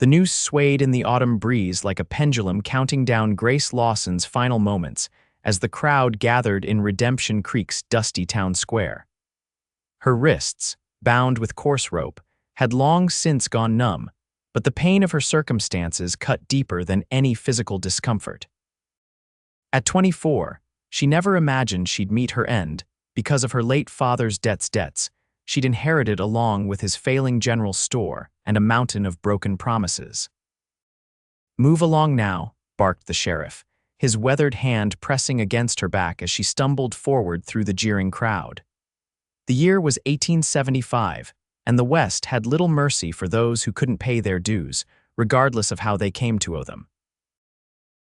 The noose swayed in the autumn breeze like a pendulum counting down Grace Lawson's final moments as the crowd gathered in Redemption Creek's dusty town square. Her wrists, bound with coarse rope, had long since gone numb, but the pain of her circumstances cut deeper than any physical discomfort. At 24, she never imagined she'd meet her end because of her late father's debts she'd inherited along with his failing general store and a mountain of broken promises. "Move along now," barked the sheriff, his weathered hand pressing against her back as she stumbled forward through the jeering crowd. The year was 1875, and the West had little mercy for those who couldn't pay their dues, regardless of how they came to owe them.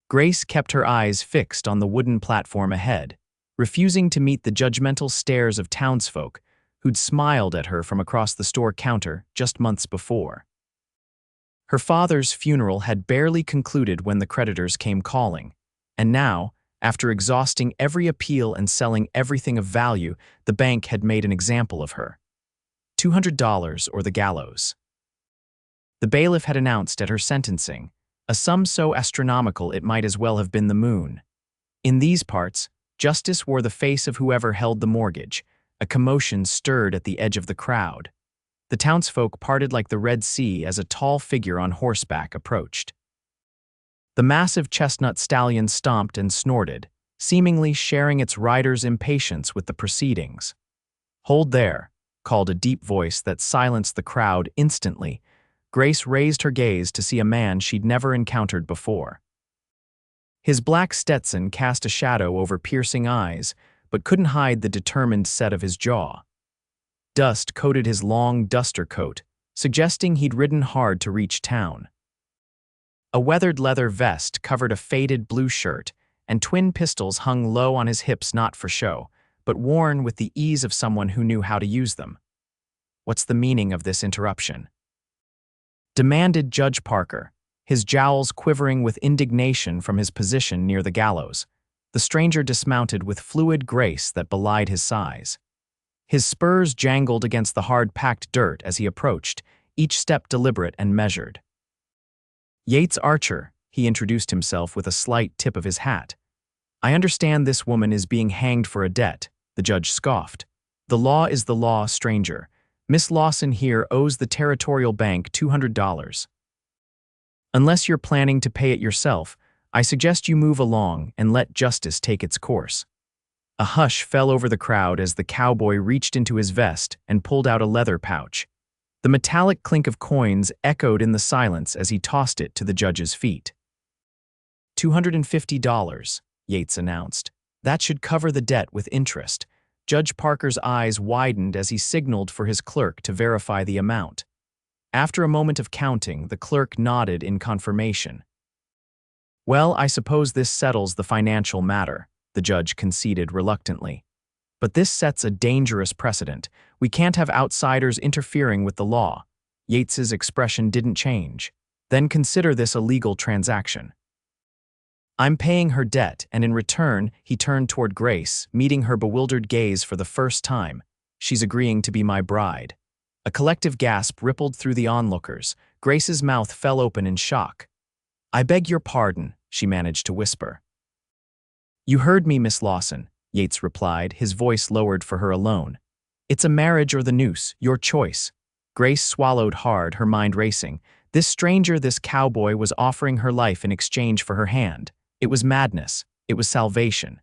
Grace kept her eyes fixed on the wooden platform ahead, refusing to meet the judgmental stares of townsfolk who'd smiled at her from across the store counter just months before. Her father's funeral had barely concluded when the creditors came calling, and now, after exhausting every appeal and selling everything of value, the bank had made an example of her. $200 or the gallows. The bailiff had announced at her sentencing, a sum so astronomical it might as well have been the moon. In these parts, justice wore the face of whoever held the mortgage. A commotion stirred at the edge of the crowd. The townsfolk parted like the Red Sea as a tall figure on horseback approached. The massive chestnut stallion stomped and snorted, seemingly sharing its rider's impatience with the proceedings. "Hold there," called a deep voice that silenced the crowd instantly. Grace raised her gaze to see a man she'd never encountered before. His black Stetson cast a shadow over piercing eyes, but couldn't hide the determined set of his jaw. Dust coated his long duster coat, suggesting he'd ridden hard to reach town. A weathered leather vest covered a faded blue shirt, and twin pistols hung low on his hips not for show, but worn with the ease of someone who knew how to use them. "What's the meaning of this interruption?" demanded Judge Parker, his jowls quivering with indignation from his position near the gallows. The stranger dismounted with fluid grace that belied his size. His spurs jangled against the hard-packed dirt as he approached, each step deliberate and measured. "Yates Archer," he introduced himself with a slight tip of his hat. "I understand this woman is being hanged for a debt," the judge scoffed. "The law is the law, stranger. Miss Lawson here owes the Territorial Bank $200. Unless you're planning to pay it yourself, I suggest you move along and let justice take its course." A hush fell over the crowd as the cowboy reached into his vest and pulled out a leather pouch. The metallic clink of coins echoed in the silence as he tossed it to the judge's feet. $250, Yates announced. "That should cover the debt with interest." Judge Parker's eyes widened as he signaled for his clerk to verify the amount. After a moment of counting, the clerk nodded in confirmation. "Well, I suppose this settles the financial matter," the judge conceded reluctantly. "But this sets a dangerous precedent. We can't have outsiders interfering with the law." Yates's expression didn't change. "Then consider this a legal transaction. I'm paying her debt, and in return," he turned toward Grace, meeting her bewildered gaze for the first time, "she's agreeing to be my bride." A collective gasp rippled through the onlookers. Grace's mouth fell open in shock. "I beg your pardon," she managed to whisper. "You heard me, Miss Lawson," Yates replied, his voice lowered for her alone. "It's a marriage or the noose, your choice." Grace swallowed hard, her mind racing. This stranger, this cowboy, was offering her life in exchange for her hand. It was madness. It was salvation.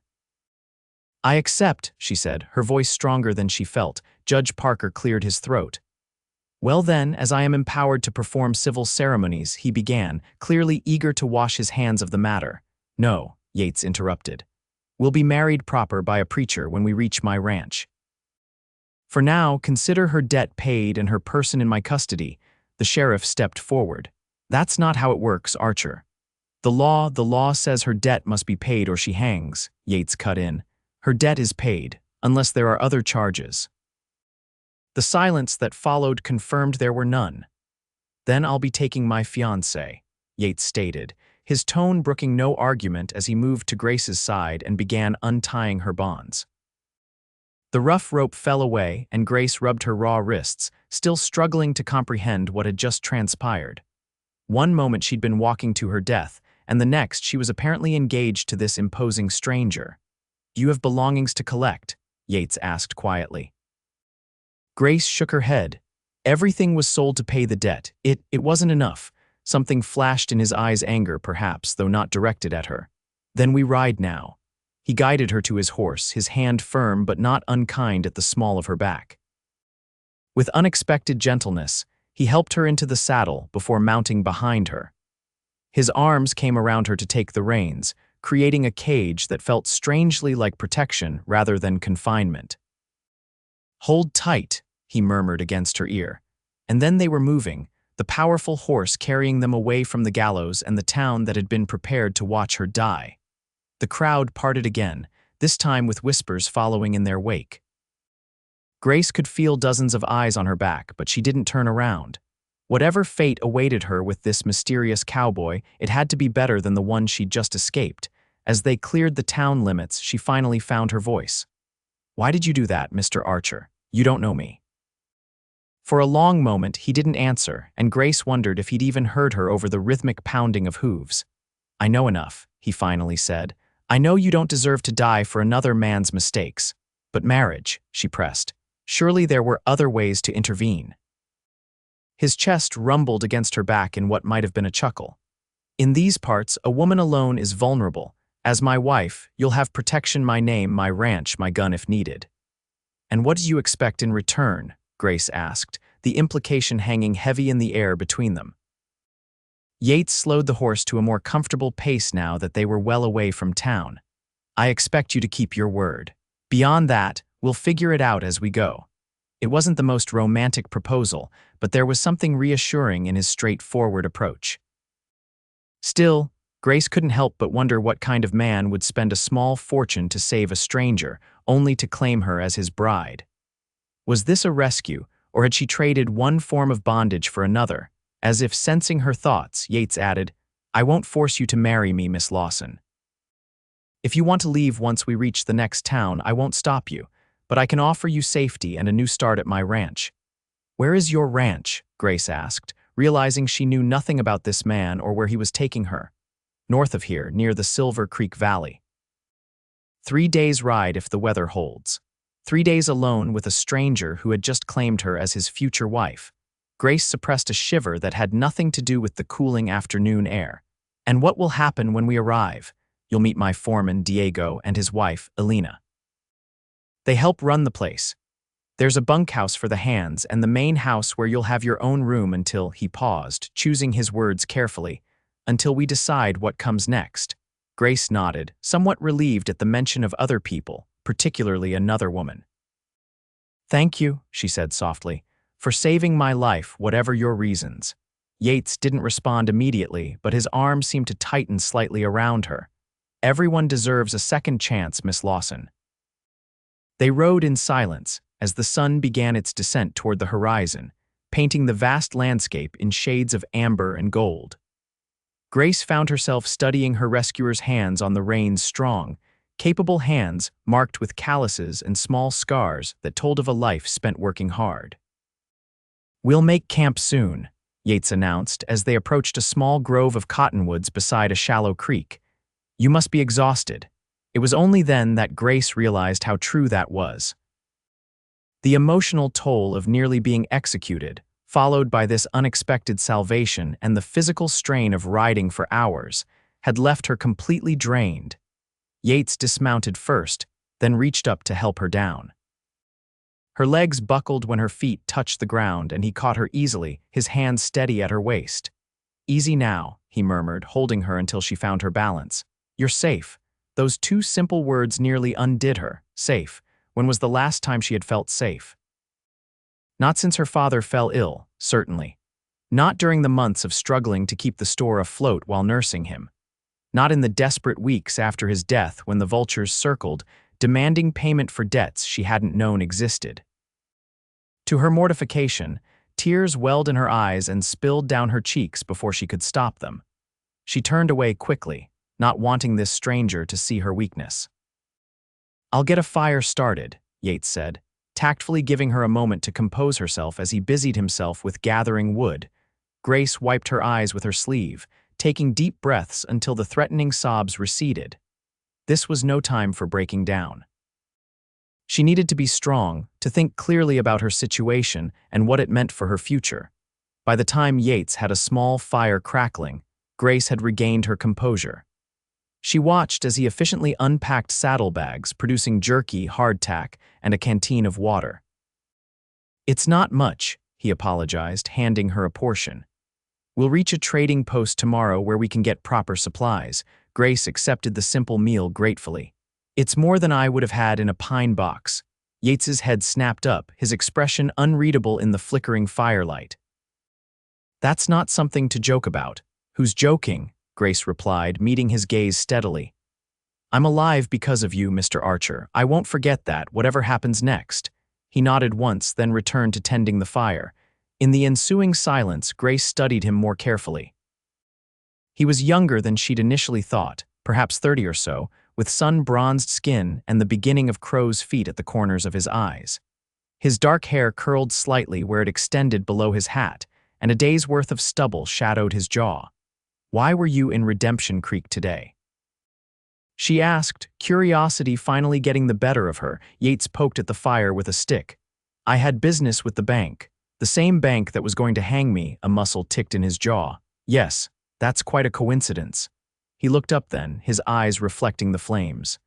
"I accept," she said, her voice stronger than she felt. Judge Parker cleared his throat. "Well then, as I am empowered to perform civil ceremonies," he began, clearly eager to wash his hands of the matter. "No," Yates interrupted. "We'll be married proper by a preacher when we reach my ranch. For now, consider her debt paid and her person in my custody." The sheriff stepped forward. "That's not how it works, Archer." The law says her debt must be paid or she hangs," Yates cut in. "Her debt is paid, unless there are other charges." The silence that followed confirmed there were none. "Then I'll be taking my fiancée," Yates stated, his tone brooking no argument as he moved to Grace's side and began untying her bonds. The rough rope fell away, and Grace rubbed her raw wrists, still struggling to comprehend what had just transpired. One moment she'd been walking to her death, and the next she was apparently engaged to this imposing stranger. "You have belongings to collect?" Yates asked quietly. Grace shook her head. Everything was sold to pay the debt. It wasn't enough. Something flashed in his eyes, anger perhaps, though not directed at her. "Then we ride now." He guided her to his horse, his hand firm but not unkind at the small of her back. With unexpected gentleness, he helped her into the saddle before mounting behind her. His arms came around her to take the reins, creating a cage that felt strangely like protection rather than confinement. "Hold tight," he murmured against her ear. And then they were moving, the powerful horse carrying them away from the gallows and the town that had been prepared to watch her die. The crowd parted again, this time with whispers following in their wake. Grace could feel dozens of eyes on her back, but she didn't turn around. Whatever fate awaited her with this mysterious cowboy, it had to be better than the one she'd just escaped. As they cleared the town limits, she finally found her voice. "Why did you do that, Mr. Archer? You don't know me." For a long moment, he didn't answer, and Grace wondered if he'd even heard her over the rhythmic pounding of hooves. "I know enough," he finally said. "I know you don't deserve to die for another man's mistakes. But marriage," she pressed. "Surely there were other ways to intervene." His chest rumbled against her back in what might have been a chuckle. "In these parts, a woman alone is vulnerable. As my wife, you'll have protection, my name, my ranch, my gun if needed." "And what do you expect in return?" Grace asked, the implication hanging heavy in the air between them. Yates slowed the horse to a more comfortable pace now that they were well away from town. "I expect you to keep your word. Beyond that, we'll figure it out as we go." It wasn't the most romantic proposal, but there was something reassuring in his straightforward approach. Still, Grace couldn't help but wonder what kind of man would spend a small fortune to save a stranger, only to claim her as his bride. Was this a rescue, or had she traded one form of bondage for another? As if sensing her thoughts, Yates added, "I won't force you to marry me, Miss Lawson. If you want to leave once we reach the next town, I won't stop you, but I can offer you safety and a new start at my ranch." "Where is your ranch?" Grace asked, realizing she knew nothing about this man or where he was taking her. "North of here, near the Silver Creek Valley." 3 days' ride if the weather holds. 3 days alone with a stranger who had just claimed her as his future wife. Grace suppressed a shiver that had nothing to do with the cooling afternoon air. "And what will happen when we arrive? You'll meet my foreman, Diego, and his wife, Elena. They help run the place. There's a bunkhouse for the hands and the main house where you'll have your own room until," he paused, choosing his words carefully, "until we decide what comes next." Grace nodded, somewhat relieved at the mention of other people, particularly another woman. "Thank you," she said softly, "for saving my life, whatever your reasons." Yates didn't respond immediately, but his arm seemed to tighten slightly around her. "Everyone deserves a second chance, Miss Lawson." They rode in silence as the sun began its descent toward the horizon, painting the vast landscape in shades of amber and gold. Grace found herself studying her rescuer's hands on the reins, strong, capable hands marked with calluses and small scars that told of a life spent working hard. "We'll make camp soon," Yates announced as they approached a small grove of cottonwoods beside a shallow creek. "You must be exhausted." It was only then that Grace realized how true that was. The emotional toll of nearly being executed, followed by this unexpected salvation and the physical strain of riding for hours, had left her completely drained. Yates dismounted first, then reached up to help her down. Her legs buckled when her feet touched the ground, and he caught her easily, his hand steady at her waist. "Easy now," he murmured, holding her until she found her balance. "You're safe." Those two simple words nearly undid her. Safe. When was the last time she had felt safe? Not since her father fell ill, certainly. Not during the months of struggling to keep the store afloat while nursing him. Not in the desperate weeks after his death when the vultures circled, demanding payment for debts she hadn't known existed. To her mortification, tears welled in her eyes and spilled down her cheeks before she could stop them. She turned away quickly, not wanting this stranger to see her weakness. "I'll get a fire started," Yates said, tactfully giving her a moment to compose herself as he busied himself with gathering wood. Grace wiped her eyes with her sleeve, taking deep breaths until the threatening sobs receded. This was no time for breaking down. She needed to be strong, to think clearly about her situation and what it meant for her future. By the time Yates had a small fire crackling, Grace had regained her composure. She watched as he efficiently unpacked saddlebags, producing jerky, hardtack, and a canteen of water. "It's not much," he apologized, handing her a portion. "We'll reach a trading post tomorrow where we can get proper supplies." Grace accepted the simple meal gratefully. "It's more than I would have had in a pine box." Yates's head snapped up, his expression unreadable in the flickering firelight. "That's not something to joke about." "Who's joking?" Grace replied, meeting his gaze steadily. "I'm alive because of you, Mr. Archer. I won't forget that, whatever happens next." He nodded once, then returned to tending the fire. In the ensuing silence, Grace studied him more carefully. He was younger than she'd initially thought, perhaps 30 or so, with sun-bronzed skin and the beginning of crow's feet at the corners of his eyes. His dark hair curled slightly where it extended below his hat, and a day's worth of stubble shadowed his jaw. "Why were you in Redemption Creek today?" she asked, curiosity finally getting the better of her. Yates poked at the fire with a stick. "I had business with the bank. The same bank that was going to hang me," a muscle ticked in his jaw. "Yes, that's quite a coincidence." He looked up then, his eyes reflecting the flames.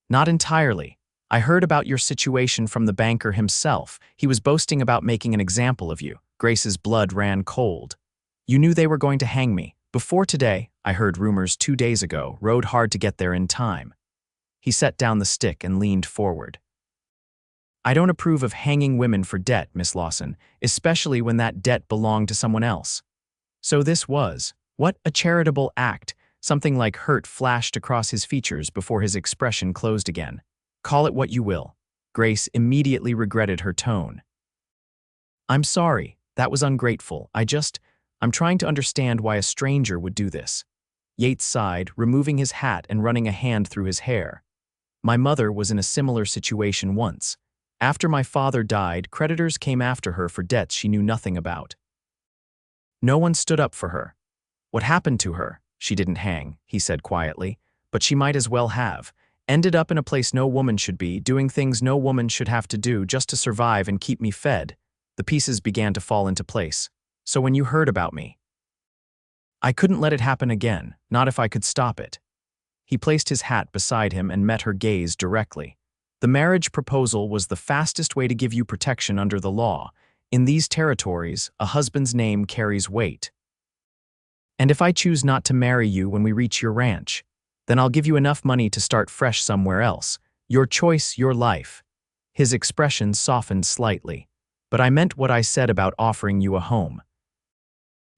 "Not entirely. I heard about your situation from the banker himself. He was boasting about making an example of you." Grace's blood ran cold. "You knew they were going to hang me. Before today, I heard rumors 2 days ago, rode hard to get there in time." He set down the stick and leaned forward. "I don't approve of hanging women for debt, Miss Lawson, especially when that debt belonged to someone else." So this was, what a charitable act. Something like hurt flashed across his features before his expression closed again. "Call it what you will." Grace immediately regretted her tone. "I'm sorry, that was ungrateful. I'm trying to understand why a stranger would do this." Yates sighed, removing his hat and running a hand through his hair. "My mother was in a similar situation once. After my father died, creditors came after her for debts she knew nothing about. No one stood up for her. What happened to her? She didn't hang," he said quietly, "but she might as well have. Ended up in a place no woman should be, doing things no woman should have to do just to survive and keep me fed." The pieces began to fall into place. "So when you heard about me, I couldn't let it happen again, not if I could stop it." He placed his hat beside him and met her gaze directly. "The marriage proposal was the fastest way to give you protection under the law. In these territories, a husband's name carries weight. And if I choose not to marry you when we reach your ranch, then I'll give you enough money to start fresh somewhere else. Your choice, your life." His expression softened slightly. "But I meant what I said about offering you a home.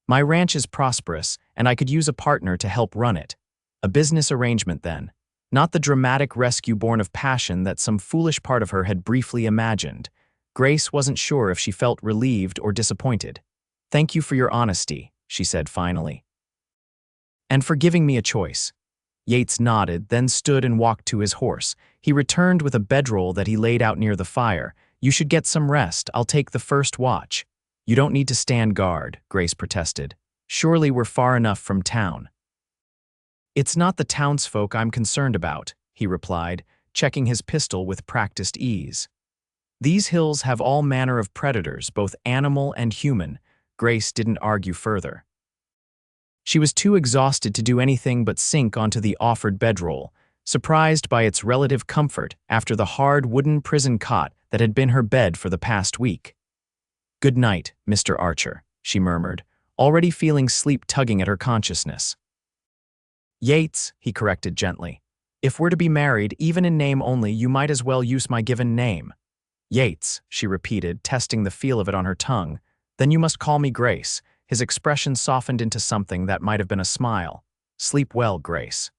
My ranch is prosperous, and I could use a partner to help run it. A business arrangement then, not the dramatic rescue born of passion that some foolish part of her had briefly imagined." Grace wasn't sure if she felt relieved or disappointed. "Thank you for your honesty," she said finally. "And for giving me a choice." Yates nodded, then stood and walked to his horse. He returned with a bedroll that he laid out near the fire. "You should get some rest. I'll take the first watch." "You don't need to stand guard," Grace protested. "Surely we're far enough from town." "It's not the townsfolk I'm concerned about," he replied, checking his pistol with practiced ease. "These hills have all manner of predators, both animal and human." Grace didn't argue further. She was too exhausted to do anything but sink onto the offered bedroll, surprised by its relative comfort after the hard wooden prison cot that had been her bed for the past week. "Good night, Mr. Archer," she murmured, already feeling sleep tugging at her consciousness. "Yates," he corrected gently. "If we're to be married, even in name only, you might as well use my given name." "Yates," she repeated, testing the feel of it on her tongue. "Then you must call me Grace." His expression softened into something that might have been a smile. "Sleep well, Grace."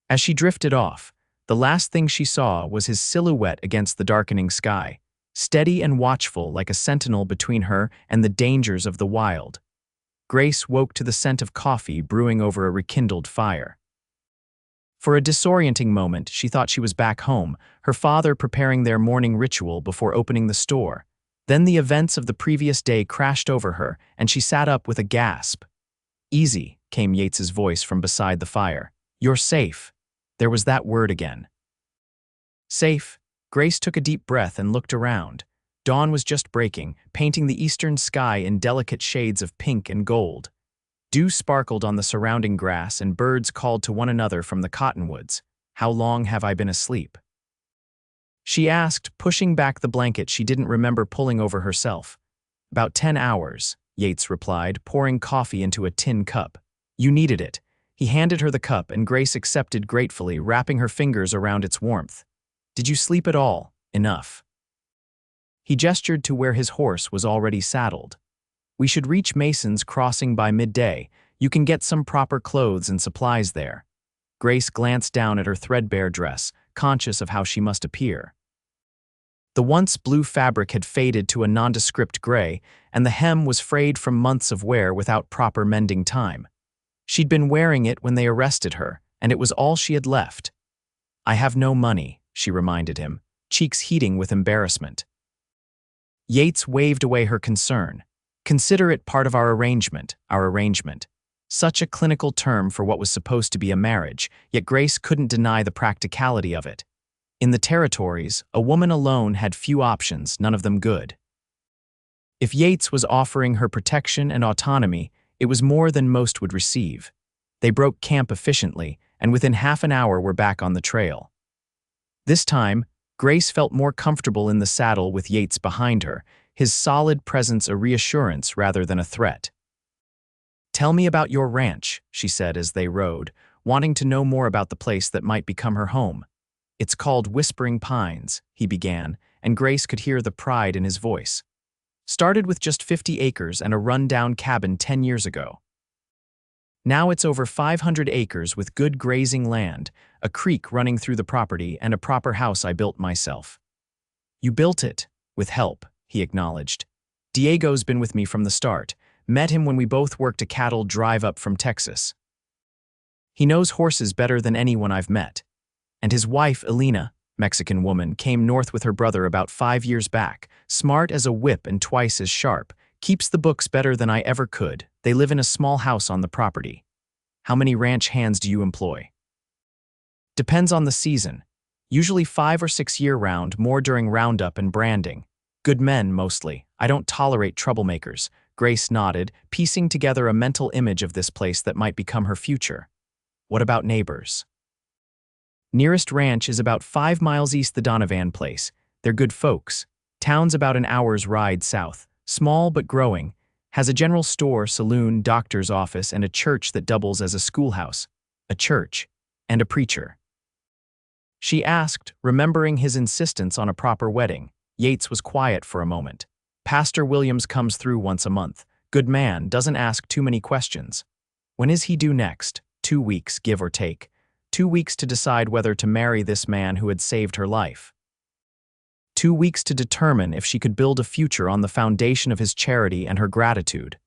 As she drifted off, the last thing she saw was his silhouette against the darkening sky, steady and watchful like a sentinel between her and the dangers of the wild. Grace woke to the scent of coffee brewing over a rekindled fire. For a disorienting moment, she thought she was back home, her father preparing their morning ritual before opening the store. Then the events of the previous day crashed over her, and she sat up with a gasp. "Easy," came Yates's voice from beside the fire. "You're safe." There was that word again. Safe. Grace took a deep breath and looked around. Dawn was just breaking, painting the eastern sky in delicate shades of pink and gold. Dew sparkled on the surrounding grass, and birds called to one another from the cottonwoods. "How long have I been asleep?" she asked, pushing back the blanket she didn't remember pulling over herself. "About 10 hours, Yates replied, pouring coffee into a tin cup. "You needed it." He handed her the cup, and Grace accepted gratefully, wrapping her fingers around its warmth. "Did you sleep at all?" "Enough." He gestured to where his horse was already saddled. "We should reach Mason's Crossing by midday. You can get some proper clothes and supplies there." Grace glanced down at her threadbare dress, conscious of how she must appear. The once blue fabric had faded to a nondescript gray, and the hem was frayed from months of wear without proper mending time. She'd been wearing it when they arrested her, and it was all she had left. "I have no money," she reminded him, cheeks heating with embarrassment. Yates waved away her concern. "Consider it part of our arrangement, our arrangement." Such a clinical term for what was supposed to be a marriage, yet Grace couldn't deny the practicality of it. In the territories, a woman alone had few options, none of them good. If Yates was offering her protection and autonomy, it was more than most would receive. They broke camp efficiently, and within half an hour were back on the trail. This time, Grace felt more comfortable in the saddle with Yates behind her, his solid presence a reassurance rather than a threat. "Tell me about your ranch," she said as they rode, wanting to know more about the place that might become her home. "It's called Whispering Pines," he began, and Grace could hear the pride in his voice. "Started with just 50 acres and a run-down cabin 10 years ago. Now it's over 500 acres with good grazing land, a creek running through the property, and a proper house I built myself." "You built it, with help," he acknowledged. "Diego's been with me from the start. Met him when we both worked a cattle drive-up from Texas. He knows horses better than anyone I've met. And his wife, Elena, Mexican woman, came north with her brother about 5 years back, smart as a whip and twice as sharp, keeps the books better than I ever could. They live in a small house on the property." "How many ranch hands do you employ?" "Depends on the season. Usually 5 or 6 year-round, more during roundup and branding. Good men, mostly. I don't tolerate troublemakers." Grace nodded, piecing together a mental image of this place that might become her future. "What about neighbors?" "Nearest ranch is about 5 miles east the Donovan place. They're good folks. Town's about an hour's ride south. Small but growing. Has a general store, saloon, doctor's office, and a church that doubles as a schoolhouse." "A church. And a preacher?" she asked, remembering his insistence on a proper wedding. Yates was quiet for a moment. "Pastor Williams comes through once a month. Good man, doesn't ask too many questions." "When is he due next?" 2 weeks, give or take. 2 weeks to decide whether to marry this man who had saved her life. 2 weeks to determine if she could build a future on the foundation of his charity and her gratitude.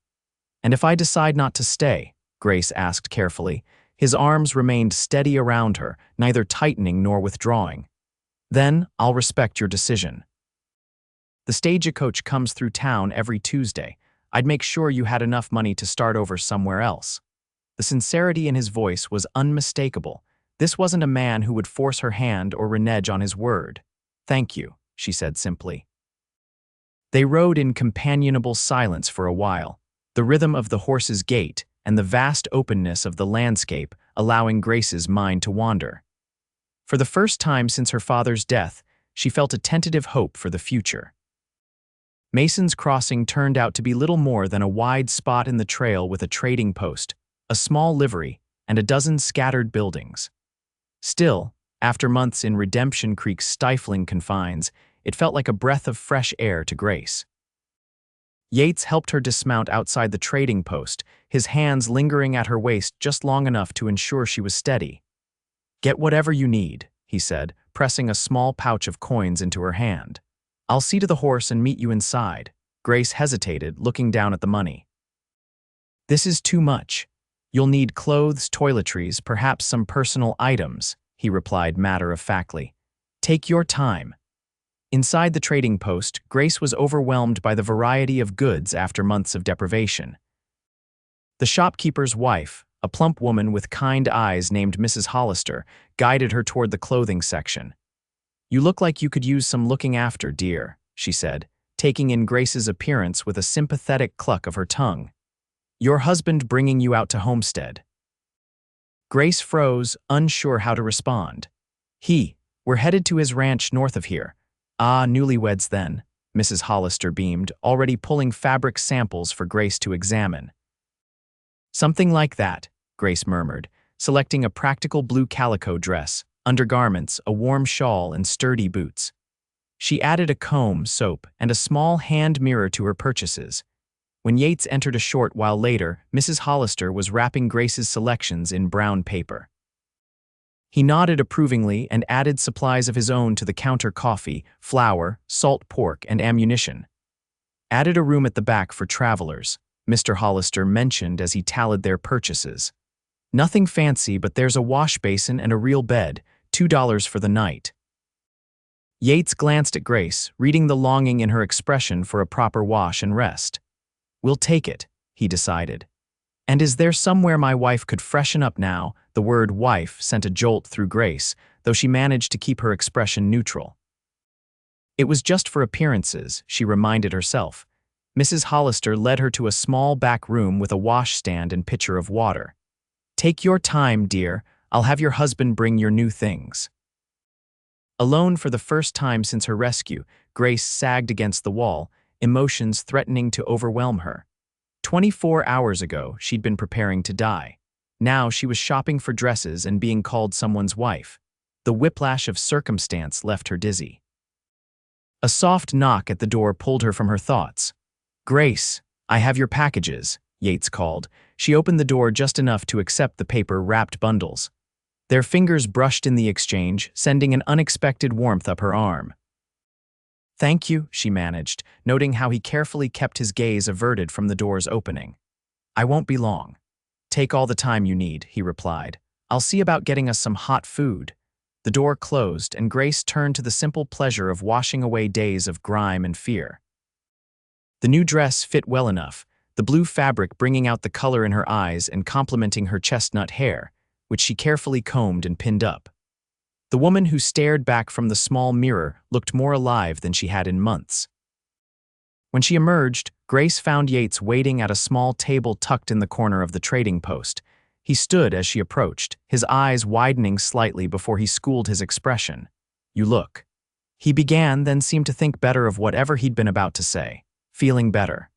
"And if I decide not to stay?" Grace asked carefully. His arms remained steady around her, neither tightening nor withdrawing. "Then I'll respect your decision. The stagecoach comes through town every Tuesday. I'd make sure you had enough money to start over somewhere else." The sincerity in his voice was unmistakable. This wasn't a man who would force her hand or renege on his word. "Thank you," she said simply. They rode in companionable silence for a while, the rhythm of the horse's gait and the vast openness of the landscape allowing Grace's mind to wander. For the first time since her father's death, she felt a tentative hope for the future. Mason's Crossing turned out to be little more than a wide spot in the trail with a trading post, a small livery, and a dozen scattered buildings. Still, after months in Redemption Creek's stifling confines, it felt like a breath of fresh air to Grace. Yates helped her dismount outside the trading post, his hands lingering at her waist just long enough to ensure she was steady. "Get whatever you need," he said, pressing a small pouch of coins into her hand. "I'll see to the horse and meet you inside." Grace hesitated, looking down at the money. "This is too much. You'll need clothes, toiletries, perhaps some personal items," he replied matter-of-factly. "Take your time." Inside the trading post, Grace was overwhelmed by the variety of goods after months of deprivation. The shopkeeper's wife, a plump woman with kind eyes named Mrs. Hollister, guided her toward the clothing section. "You look like you could use some looking after, dear," she said, taking in Grace's appearance with a sympathetic cluck of her tongue. "Your husband bringing you out to Homestead." Grace froze, unsure how to respond. We're headed to his ranch north of here." "Ah, newlyweds then," Mrs. Hollister beamed, already pulling fabric samples for Grace to examine. "Something like that," Grace murmured, selecting a practical blue calico dress, undergarments, a warm shawl, and sturdy boots. She added a comb, soap, and a small hand mirror to her purchases. When Yates entered a short while later, Mrs. Hollister was wrapping Grace's selections in brown paper. He nodded approvingly and added supplies of his own to the counter: coffee, flour, salt pork, and ammunition. "Added a room at the back for travelers," Mr. Hollister mentioned as he tallied their purchases. "Nothing fancy, but there's a wash basin and a real bed, $2 for the night." Yates glanced at Grace, reading the longing in her expression for a proper wash and rest. "We'll take it," he decided. "And is there somewhere my wife could freshen up now?" The word wife sent a jolt through Grace, though she managed to keep her expression neutral. It was just for appearances, she reminded herself. Mrs. Hollister led her to a small back room with a washstand and pitcher of water. "Take your time, dear. I'll have your husband bring your new things." Alone for the first time since her rescue, Grace sagged against the wall, emotions threatening to overwhelm her. 24 hours ago, she'd been preparing to die. Now she was shopping for dresses and being called someone's wife. The whiplash of circumstance left her dizzy. A soft knock at the door pulled her from her thoughts. "Grace, I have your packages," Yates called. She opened the door just enough to accept the paper-wrapped bundles. Their fingers brushed in the exchange, sending an unexpected warmth up her arm. "Thank you," she managed, noting how he carefully kept his gaze averted from the door's opening. "I won't be long." "Take all the time you need," he replied. "I'll see about getting us some hot food." The door closed, and Grace turned to the simple pleasure of washing away days of grime and fear. The new dress fit well enough, the blue fabric bringing out the color in her eyes and complementing her chestnut hair, which she carefully combed and pinned up. The woman who stared back from the small mirror looked more alive than she had in months. When she emerged, Grace found Yates waiting at a small table tucked in the corner of the trading post. He stood as she approached, his eyes widening slightly before he schooled his expression. "You look." He began, then seemed to think better of whatever he'd been about to say. "Feeling better."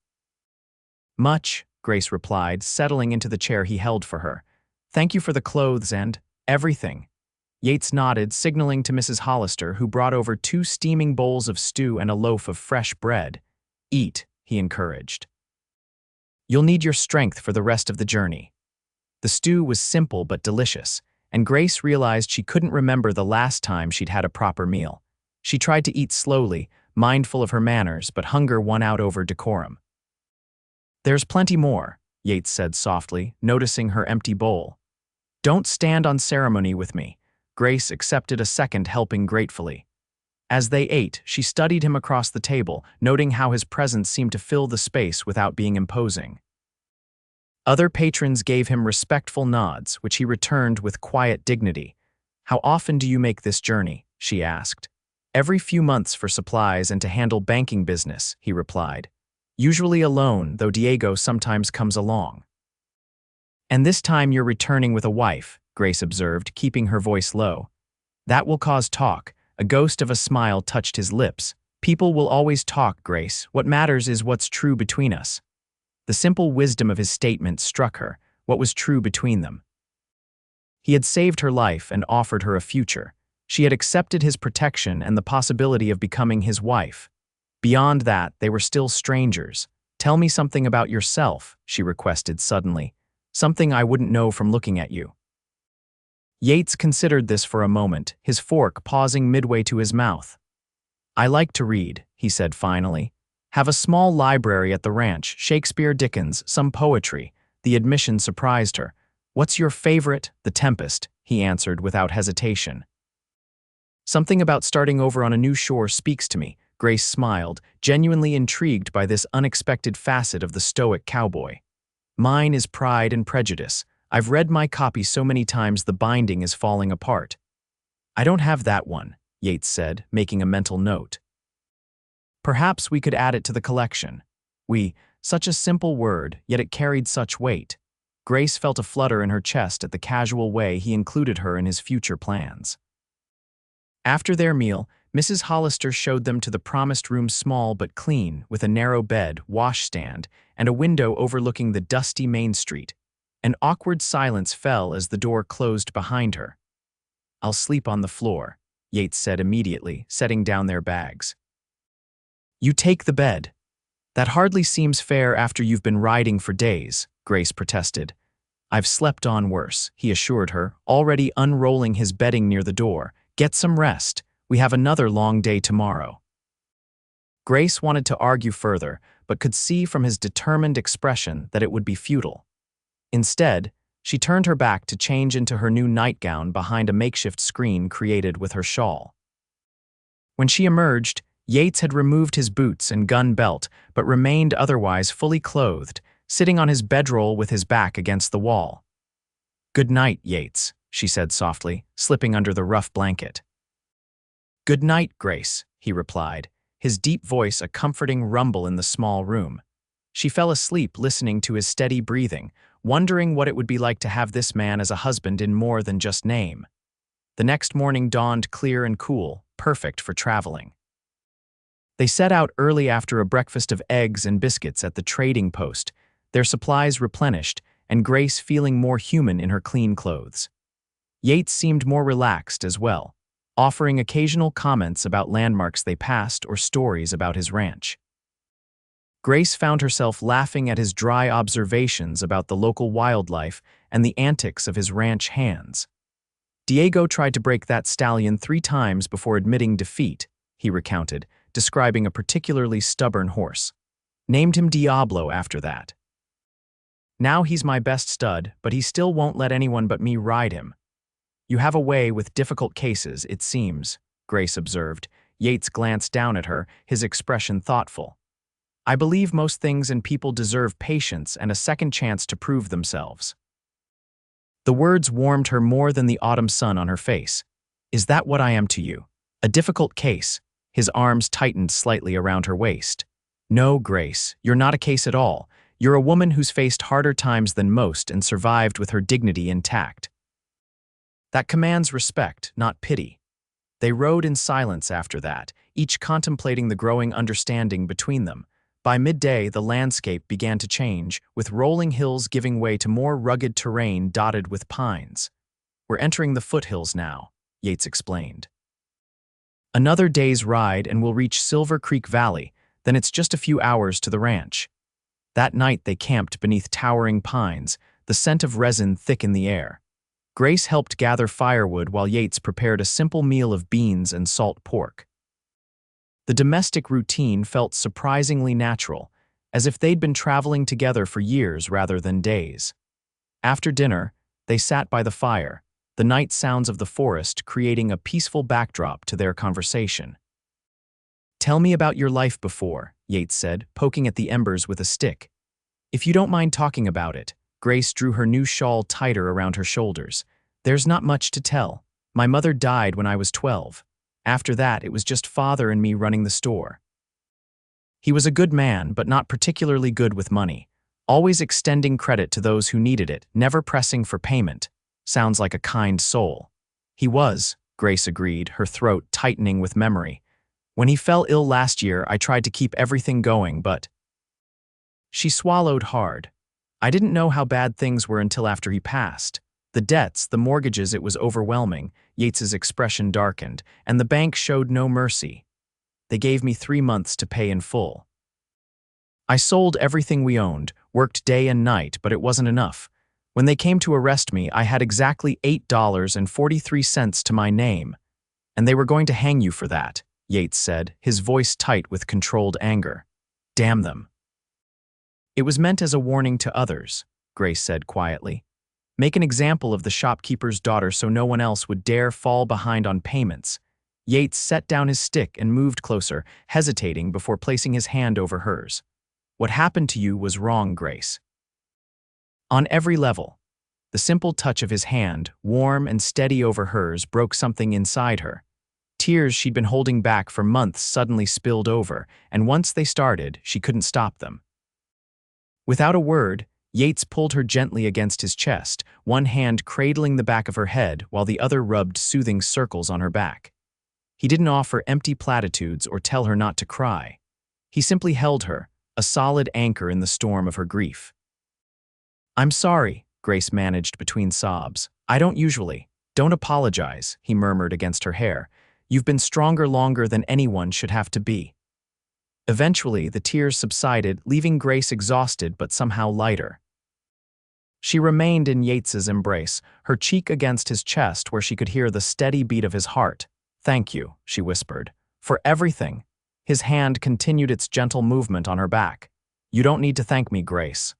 "Much," Grace replied, settling into the chair he held for her. "Thank you for the clothes and everything." Yates nodded, signaling to Mrs. Hollister, who brought over 2 steaming bowls of stew and a loaf of fresh bread. "Eat," he encouraged. "You'll need your strength for the rest of the journey." The stew was simple but delicious, and Grace realized she couldn't remember the last time she'd had a proper meal. She tried to eat slowly, mindful of her manners, but hunger won out over decorum. "There's plenty more," Yates said softly, noticing her empty bowl. "Don't stand on ceremony with me." Grace accepted a second helping gratefully. As they ate, she studied him across the table, noting how his presence seemed to fill the space without being imposing. Other patrons gave him respectful nods, which he returned with quiet dignity. "How often do you make this journey?" she asked. "Every few months for supplies and to handle banking business," he replied. "Usually alone, though Diego sometimes comes along." "And this time you're returning with a wife," Grace observed, keeping her voice low. "That will cause talk." A ghost of a smile touched his lips. "People will always talk, Grace. What matters is what's true between us." The simple wisdom of his statement struck her. What was true between them? He had saved her life and offered her a future. She had accepted his protection and the possibility of becoming his wife. Beyond that, they were still strangers. "Tell me something about yourself," she requested suddenly. "Something I wouldn't know from looking at you." Yates considered this for a moment, his fork pausing midway to his mouth. "I like to read," he said finally. "Have a small library at the ranch, Shakespeare, Dickens, some poetry." The admission surprised her. "What's your favorite?" "The Tempest," he answered without hesitation. Something about starting over on a new shore speaks to me, Grace smiled, genuinely intrigued by this unexpected facet of the stoic cowboy. Mine is pride and prejudice. I've read my copy so many times the binding is falling apart. I don't have that one, Yates said, making a mental note. Perhaps we could add it to the collection. Such a simple word, yet it carried such weight. Grace felt a flutter in her chest at the casual way he included her in his future plans. After their meal, Mrs. Hollister showed them to the promised room, small but clean, with a narrow bed, washstand, and a window overlooking the dusty Main Street. An awkward silence fell as the door closed behind her. "I'll sleep on the floor," Yates said immediately, setting down their bags. "You take the bed." "That hardly seems fair after you've been riding for days," Grace protested. "I've slept on worse," he assured her, already unrolling his bedding near the door. "Get some rest. We have another long day tomorrow." Grace wanted to argue further, but could see from his determined expression that it would be futile. Instead, she turned her back to change into her new nightgown behind a makeshift screen created with her shawl. When she emerged, Yates had removed his boots and gun belt, but remained otherwise fully clothed, sitting on his bedroll with his back against the wall. "Good night, Yates," she said softly, slipping under the rough blanket. "Good night, Grace," he replied, his deep voice a comforting rumble in the small room. She fell asleep listening to his steady breathing, wondering what it would be like to have this man as a husband in more than just name. The next morning dawned clear and cool, perfect for traveling. They set out early after a breakfast of eggs and biscuits at the trading post, their supplies replenished, and Grace feeling more human in her clean clothes. Yates seemed more relaxed as well, offering occasional comments about landmarks they passed or stories about his ranch. Grace found herself laughing at his dry observations about the local wildlife and the antics of his ranch hands. "Diego tried to break that stallion 3 times before admitting defeat," he recounted, describing a particularly stubborn horse. "Named him Diablo after that. Now he's my best stud, but he still won't let anyone but me ride him." "You have a way with difficult cases, it seems," Grace observed. Yates glanced down at her, his expression thoughtful. "I believe most things and people deserve patience and a second chance to prove themselves." The words warmed her more than the autumn sun on her face. "Is that what I am to you? A difficult case?" His arms tightened slightly around her waist. "No, Grace, you're not a case at all. You're a woman who's faced harder times than most and survived with her dignity intact. That commands respect, not pity." They rode in silence after that, each contemplating the growing understanding between them. By midday, the landscape began to change, with rolling hills giving way to more rugged terrain dotted with pines. "We're entering the foothills now," Yates explained. "Another day's ride and we'll reach Silver Creek Valley, then it's just a few hours to the ranch." That night they camped beneath towering pines, the scent of resin thick in the air. Grace helped gather firewood while Yates prepared a simple meal of beans and salt pork. The domestic routine felt surprisingly natural, as if they'd been traveling together for years rather than days. After dinner, they sat by the fire, the night sounds of the forest creating a peaceful backdrop to their conversation. "Tell me about your life before," Yates said, poking at the embers with a stick. "If you don't mind talking about it." Grace drew her new shawl tighter around her shoulders. "There's not much to tell. My mother died when I was 12. After that, it was just father and me running the store. He was a good man, but not particularly good with money, always extending credit to those who needed it, never pressing for payment. Sounds like a kind soul." "He was," Grace agreed, her throat tightening with memory. "When he fell ill last year, I tried to keep everything going, but—" She swallowed hard. "I didn't know how bad things were until after he passed. The debts, the mortgages, it was overwhelming." Yates's expression darkened, and the bank showed no mercy. "They gave me 3 months to pay in full. I sold everything we owned, worked day and night, but it wasn't enough. When they came to arrest me, I had exactly $8.43 to my name. And they were going to hang you for that," Yates said, his voice tight with controlled anger. "Damn them." "It was meant as a warning to others," Grace said quietly. "Make an example of the shopkeeper's daughter so no one else would dare fall behind on payments. Yates set down his stick and moved closer, hesitating before placing his hand over hers. What happened to you was wrong, Grace. On every level. The simple touch of his hand, warm and steady over hers, broke something inside her. Tears she'd been holding back for months suddenly spilled over, and once they started, she couldn't stop them. Without a word, Yates pulled her gently against his chest, one hand cradling the back of her head while the other rubbed soothing circles on her back. He didn't offer empty platitudes or tell her not to cry. He simply held her, a solid anchor in the storm of her grief. "I'm sorry," Grace managed between sobs. "I don't usually. Don't apologize," he murmured against her hair. "You've been stronger longer than anyone should have to be." Eventually, the tears subsided, leaving Grace exhausted but somehow lighter. She remained in Yates's embrace, her cheek against his chest where she could hear the steady beat of his heart. "Thank you," she whispered, "for everything." His hand continued its gentle movement on her back. "You don't need to thank me, Grace."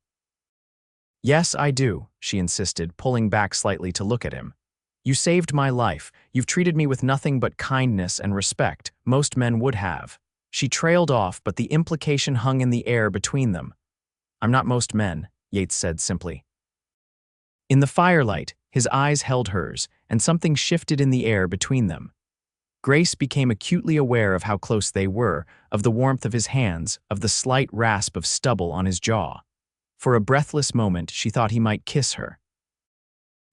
"Yes, I do," she insisted, pulling back slightly to look at him. "You saved my life. You've treated me with nothing but kindness and respect. Most men would have." She trailed off, but the implication hung in the air between them. "I'm not most men," Yates said simply. In the firelight, his eyes held hers, and something shifted in the air between them. Grace became acutely aware of how close they were, of the warmth of his hands, of the slight rasp of stubble on his jaw. For a breathless moment, she thought he might kiss her.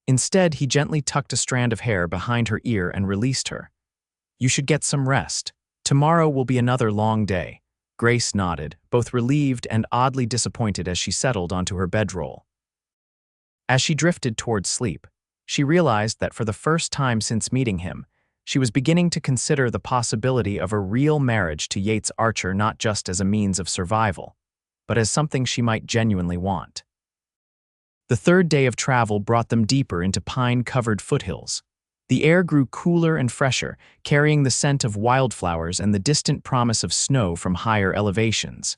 Instead, he gently tucked a strand of hair behind her ear and released her. "You should get some rest. Tomorrow will be another long day." Grace nodded, both relieved and oddly disappointed as she settled onto her bedroll. As she drifted towards sleep, she realized that for the first time since meeting him, she was beginning to consider the possibility of a real marriage to Yates Archer not just as a means of survival, but as something she might genuinely want. The third day of travel brought them deeper into pine-covered foothills. The air grew cooler and fresher, carrying the scent of wildflowers and the distant promise of snow from higher elevations.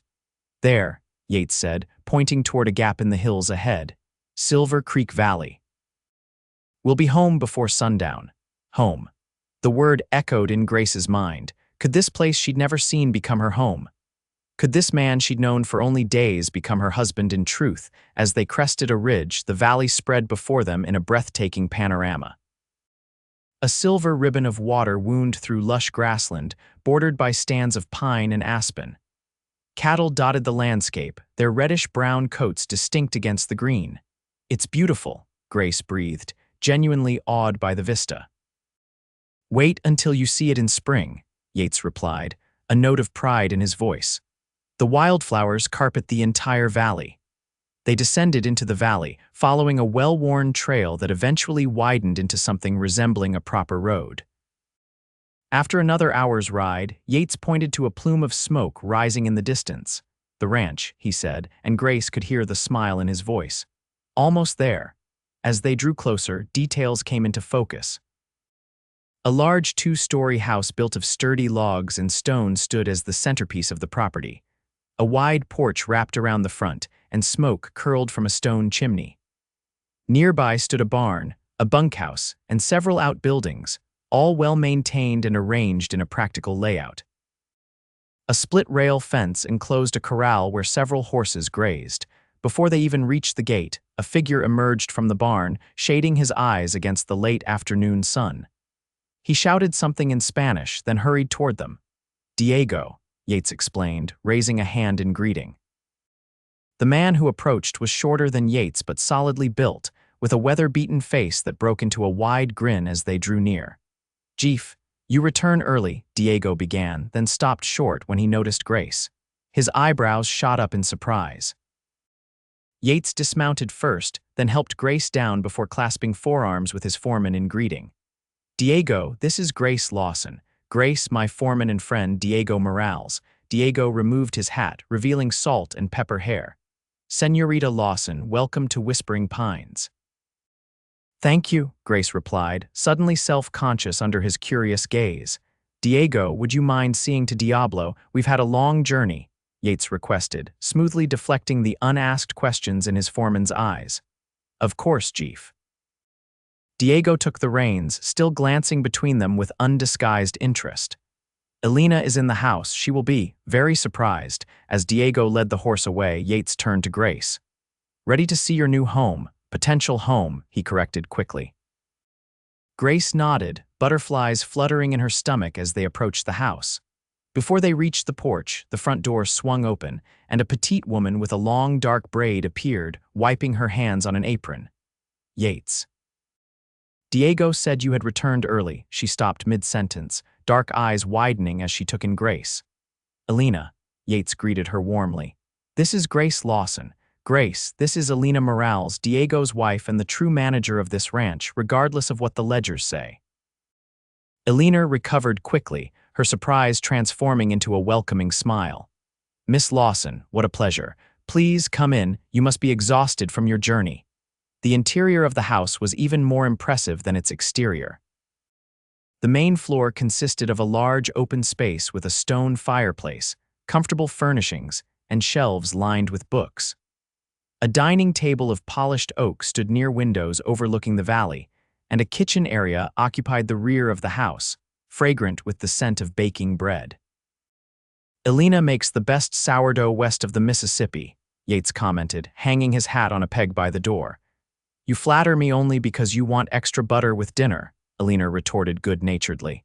"There," Yates said, pointing toward a gap in the hills ahead. "Silver Creek Valley. We'll be home before sundown." Home. The word echoed in Grace's mind. Could this place she'd never seen become her home? Could this man she'd known for only days become her husband in truth? As they crested a ridge, the valley spread before them in a breathtaking panorama. A silver ribbon of water wound through lush grassland, bordered by stands of pine and aspen. Cattle dotted the landscape, their reddish-brown coats distinct against the green. "It's beautiful," Grace breathed, genuinely awed by the vista. "Wait until you see it in spring," Yates replied, a note of pride in his voice. "The wildflowers carpet the entire valley." They descended into the valley, following a well-worn trail that eventually widened into something resembling a proper road. After another hour's ride, Yates pointed to a plume of smoke rising in the distance. "The ranch," he said, and Grace could hear the smile in his voice. "Almost there." As they drew closer, details came into focus. A large two-story house built of sturdy logs and stone stood as the centerpiece of the property. A wide porch wrapped around the front, and smoke curled from a stone chimney. Nearby stood a barn, a bunkhouse, and several outbuildings, all well-maintained and arranged in a practical layout. A split-rail fence enclosed a corral where several horses grazed. Before they even reached the gate, a figure emerged from the barn, shading his eyes against the late afternoon sun. He shouted something in Spanish, then hurried toward them. "Diego," Yates explained, raising a hand in greeting. The man who approached was shorter than Yates but solidly built, with a weather-beaten face that broke into a wide grin as they drew near. "Jeef, you return early," Diego began, then stopped short when he noticed Grace. His eyebrows shot up in surprise. Yates dismounted first, then helped Grace down before clasping forearms with his foreman in greeting. "Diego, this is Grace Lawson. Grace, my foreman and friend, Diego Morales." Diego removed his hat, revealing salt and pepper hair. "Señorita Lawson, welcome to Whispering Pines." "Thank you," Grace replied, suddenly self-conscious under his curious gaze. "Diego, would you mind seeing to Diablo? We've had a long journey," Yates requested, smoothly deflecting the unasked questions in his foreman's eyes. "Of course, Chief." Diego took the reins, still glancing between them with undisguised interest. Elena is in the house. She will be very surprised. As Diego led the horse away, Yates turned to Grace. Ready to see your new home, potential home, he corrected quickly. Grace nodded, butterflies fluttering in her stomach as they approached the house. Before they reached the porch, the front door swung open, and a petite woman with a long dark braid appeared, wiping her hands on an apron. Yates. Diego said you had returned early. She stopped mid-sentence, dark eyes widening as she took in Grace. Elena, Yates greeted her warmly. This is Grace Lawson. Grace, this is Elena Morales, Diego's wife and the true manager of this ranch, regardless of what the ledgers say. Elena recovered quickly, her surprise transforming into a welcoming smile. Miss Lawson, what a pleasure. Please come in, you must be exhausted from your journey. The interior of the house was even more impressive than its exterior. The main floor consisted of a large open space with a stone fireplace, comfortable furnishings, and shelves lined with books. A dining table of polished oak stood near windows overlooking the valley, and a kitchen area occupied the rear of the house, fragrant with the scent of baking bread. Elena makes the best sourdough west of the Mississippi, Yates commented, hanging his hat on a peg by the door. You flatter me only because you want extra butter with dinner, Elena retorted good-naturedly.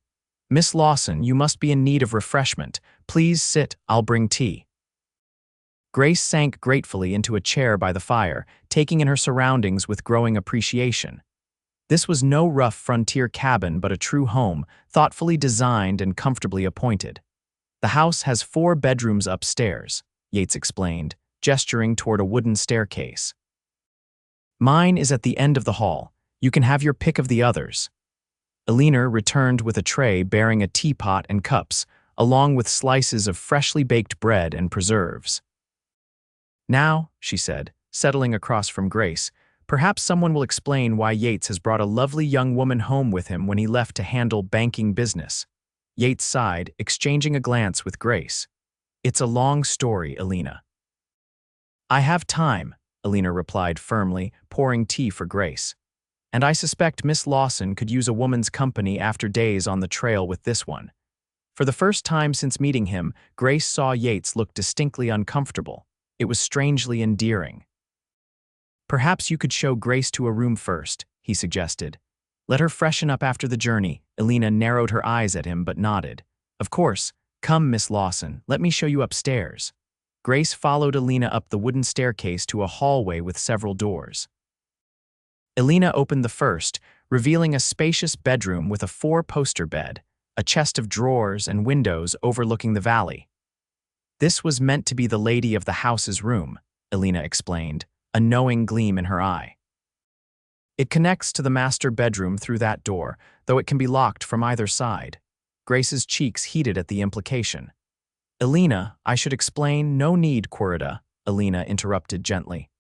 Miss Lawson, you must be in need of refreshment. Please sit, I'll bring tea. Grace sank gratefully into a chair by the fire, taking in her surroundings with growing appreciation. This was no rough frontier cabin but a true home, thoughtfully designed and comfortably appointed. The house has 4 bedrooms upstairs, Yates explained, gesturing toward a wooden staircase. Mine is at the end of the hall. You can have your pick of the others. Elena returned with a tray bearing a teapot and cups, along with slices of freshly baked bread and preserves. Now, she said, settling across from Grace, perhaps someone will explain why Yates has brought a lovely young woman home with him when he left to handle banking business. Yates sighed, exchanging a glance with Grace. It's a long story, Elena. I have time, Elena replied firmly, pouring tea for Grace. And I suspect Miss Lawson could use a woman's company after days on the trail with this one. For the first time since meeting him, Grace saw Yates look distinctly uncomfortable. It was strangely endearing. Perhaps you could show Grace to a room first, he suggested. Let her freshen up after the journey. Elena narrowed her eyes at him but nodded. Of course. Come, Miss Lawson, let me show you upstairs. Grace followed Elena up the wooden staircase to a hallway with several doors. Elena opened the first, revealing a spacious bedroom with a 4-poster bed, a chest of drawers and windows overlooking the valley. This was meant to be the lady of the house's room, Elena explained, a knowing gleam in her eye. It connects to the master bedroom through that door, though it can be locked from either side. Grace's cheeks heated at the implication. Elena, I should explain, no need, Querida, Elena interrupted gently.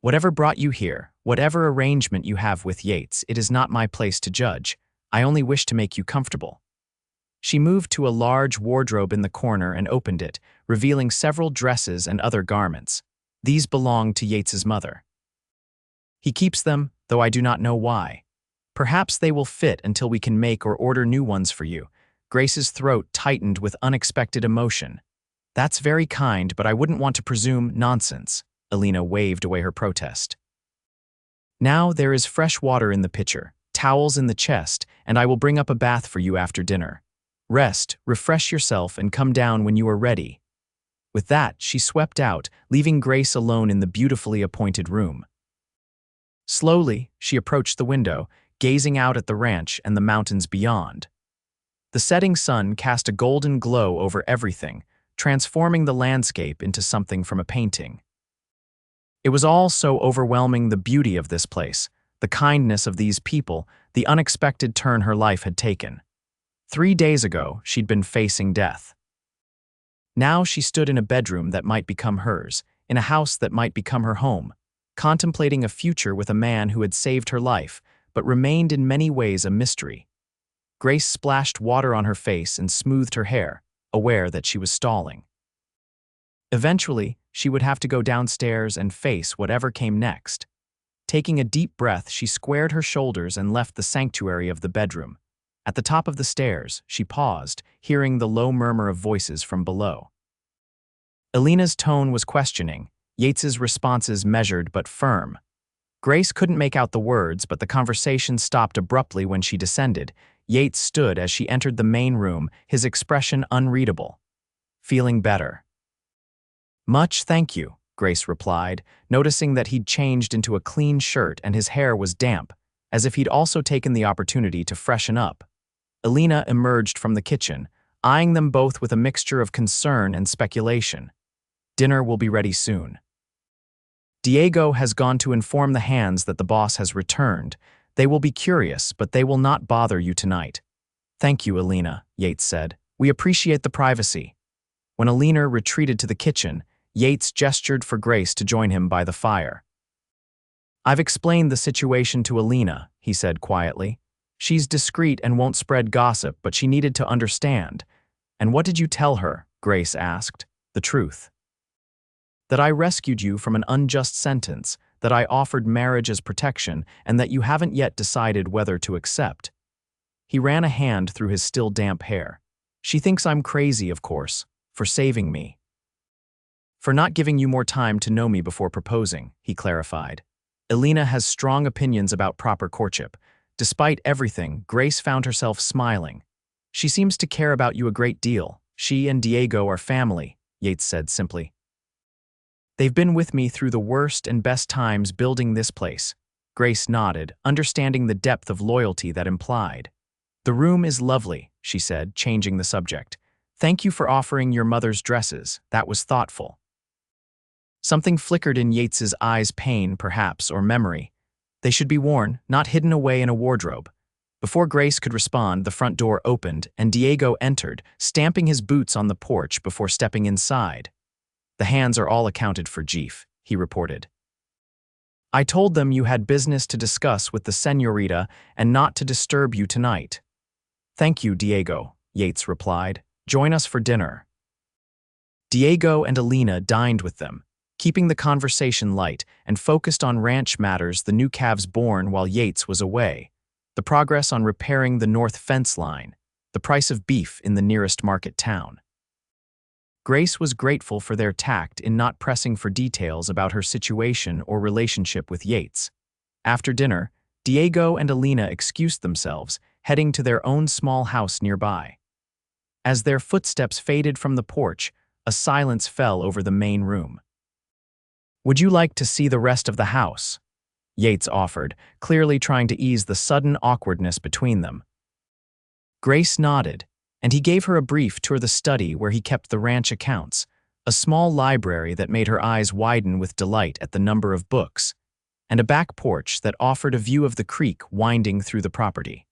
Whatever brought you here, whatever arrangement you have with Yates, it is not my place to judge. I only wish to make you comfortable. She moved to a large wardrobe in the corner and opened it, revealing several dresses and other garments. These belonged to Yates's mother. He keeps them, though I do not know why. Perhaps they will fit until we can make or order new ones for you. Grace's throat tightened with unexpected emotion. That's very kind, but I wouldn't want to presume nonsense. Elena waved away her protest. Now there is fresh water in the pitcher, towels in the chest, and I will bring up a bath for you after dinner. Rest, refresh yourself, and come down when you are ready. With that, she swept out, leaving Grace alone in the beautifully appointed room. Slowly, she approached the window, gazing out at the ranch and the mountains beyond. The setting sun cast a golden glow over everything, transforming the landscape into something from a painting. It was all so overwhelming, the beauty of this place, the kindness of these people, the unexpected turn her life had taken. 3 days ago, she'd been facing death. Now she stood in a bedroom that might become hers, in a house that might become her home, contemplating a future with a man who had saved her life, but remained in many ways a mystery. Grace splashed water on her face and smoothed her hair, aware that she was stalling. Eventually, she would have to go downstairs and face whatever came next. Taking a deep breath, she squared her shoulders and left the sanctuary of the bedroom. At the top of the stairs, she paused, hearing the low murmur of voices from below. Alina's tone was questioning, Yates's responses measured but firm. Grace couldn't make out the words, but the conversation stopped abruptly when she descended. Yates stood as she entered the main room, his expression unreadable. "Feeling better?" "Much, thank you," Grace replied, noticing that he'd changed into a clean shirt and his hair was damp, as if he'd also taken the opportunity to freshen up. Alina emerged from the kitchen, eyeing them both with a mixture of concern and speculation. "Dinner will be ready soon." "Diego has gone to inform the hands that the boss has returned. They will be curious, but they will not bother you tonight." "Thank you, Alina," Yates said. "We appreciate the privacy." When Alina retreated to the kitchen, Yates gestured for Grace to join him by the fire. "I've explained the situation to Alina," he said quietly. "She's discreet and won't spread gossip, but she needed to understand." "And what did you tell her?" Grace asked. "The truth." "That I rescued you from an unjust sentence, that I offered marriage as protection, and that you haven't yet decided whether to accept." He ran a hand through his still damp hair. "She thinks I'm crazy, of course, for saving me. For not giving you more time to know me before proposing," he clarified. Alina has strong opinions about proper courtship. Despite everything, Grace found herself smiling. "She seems to care about you a great deal. She and Diego are family," Yates said simply. "They've been with me through the worst and best times building this place." Grace nodded, understanding the depth of loyalty that implied. "The room is lovely," she said, changing the subject. "Thank you for offering your mother's dresses. That was thoughtful." Something flickered in Yates's eyes, pain, perhaps, or memory. "They should be worn, not hidden away in a wardrobe." Before Grace could respond, the front door opened, and Diego entered, stamping his boots on the porch before stepping inside. "The hands are all accounted for, Jeef," he reported. "I told them you had business to discuss with the señorita and not to disturb you tonight." "Thank you, Diego," Yates replied. "Join us for dinner." Diego and Alina dined with them, keeping the conversation light and focused on ranch matters, the new calves born while Yates was away, the progress on repairing the north fence line, the price of beef in the nearest market town. Grace was grateful for their tact in not pressing for details about her situation or relationship with Yates. After dinner, Diego and Alina excused themselves, heading to their own small house nearby. As their footsteps faded from the porch, a silence fell over the main room. "Would you like to see the rest of the house?" Yates offered, clearly trying to ease the sudden awkwardness between them. Grace nodded, and he gave her a brief tour of the study where he kept the ranch accounts, a small library that made her eyes widen with delight at the number of books, and a back porch that offered a view of the creek winding through the property.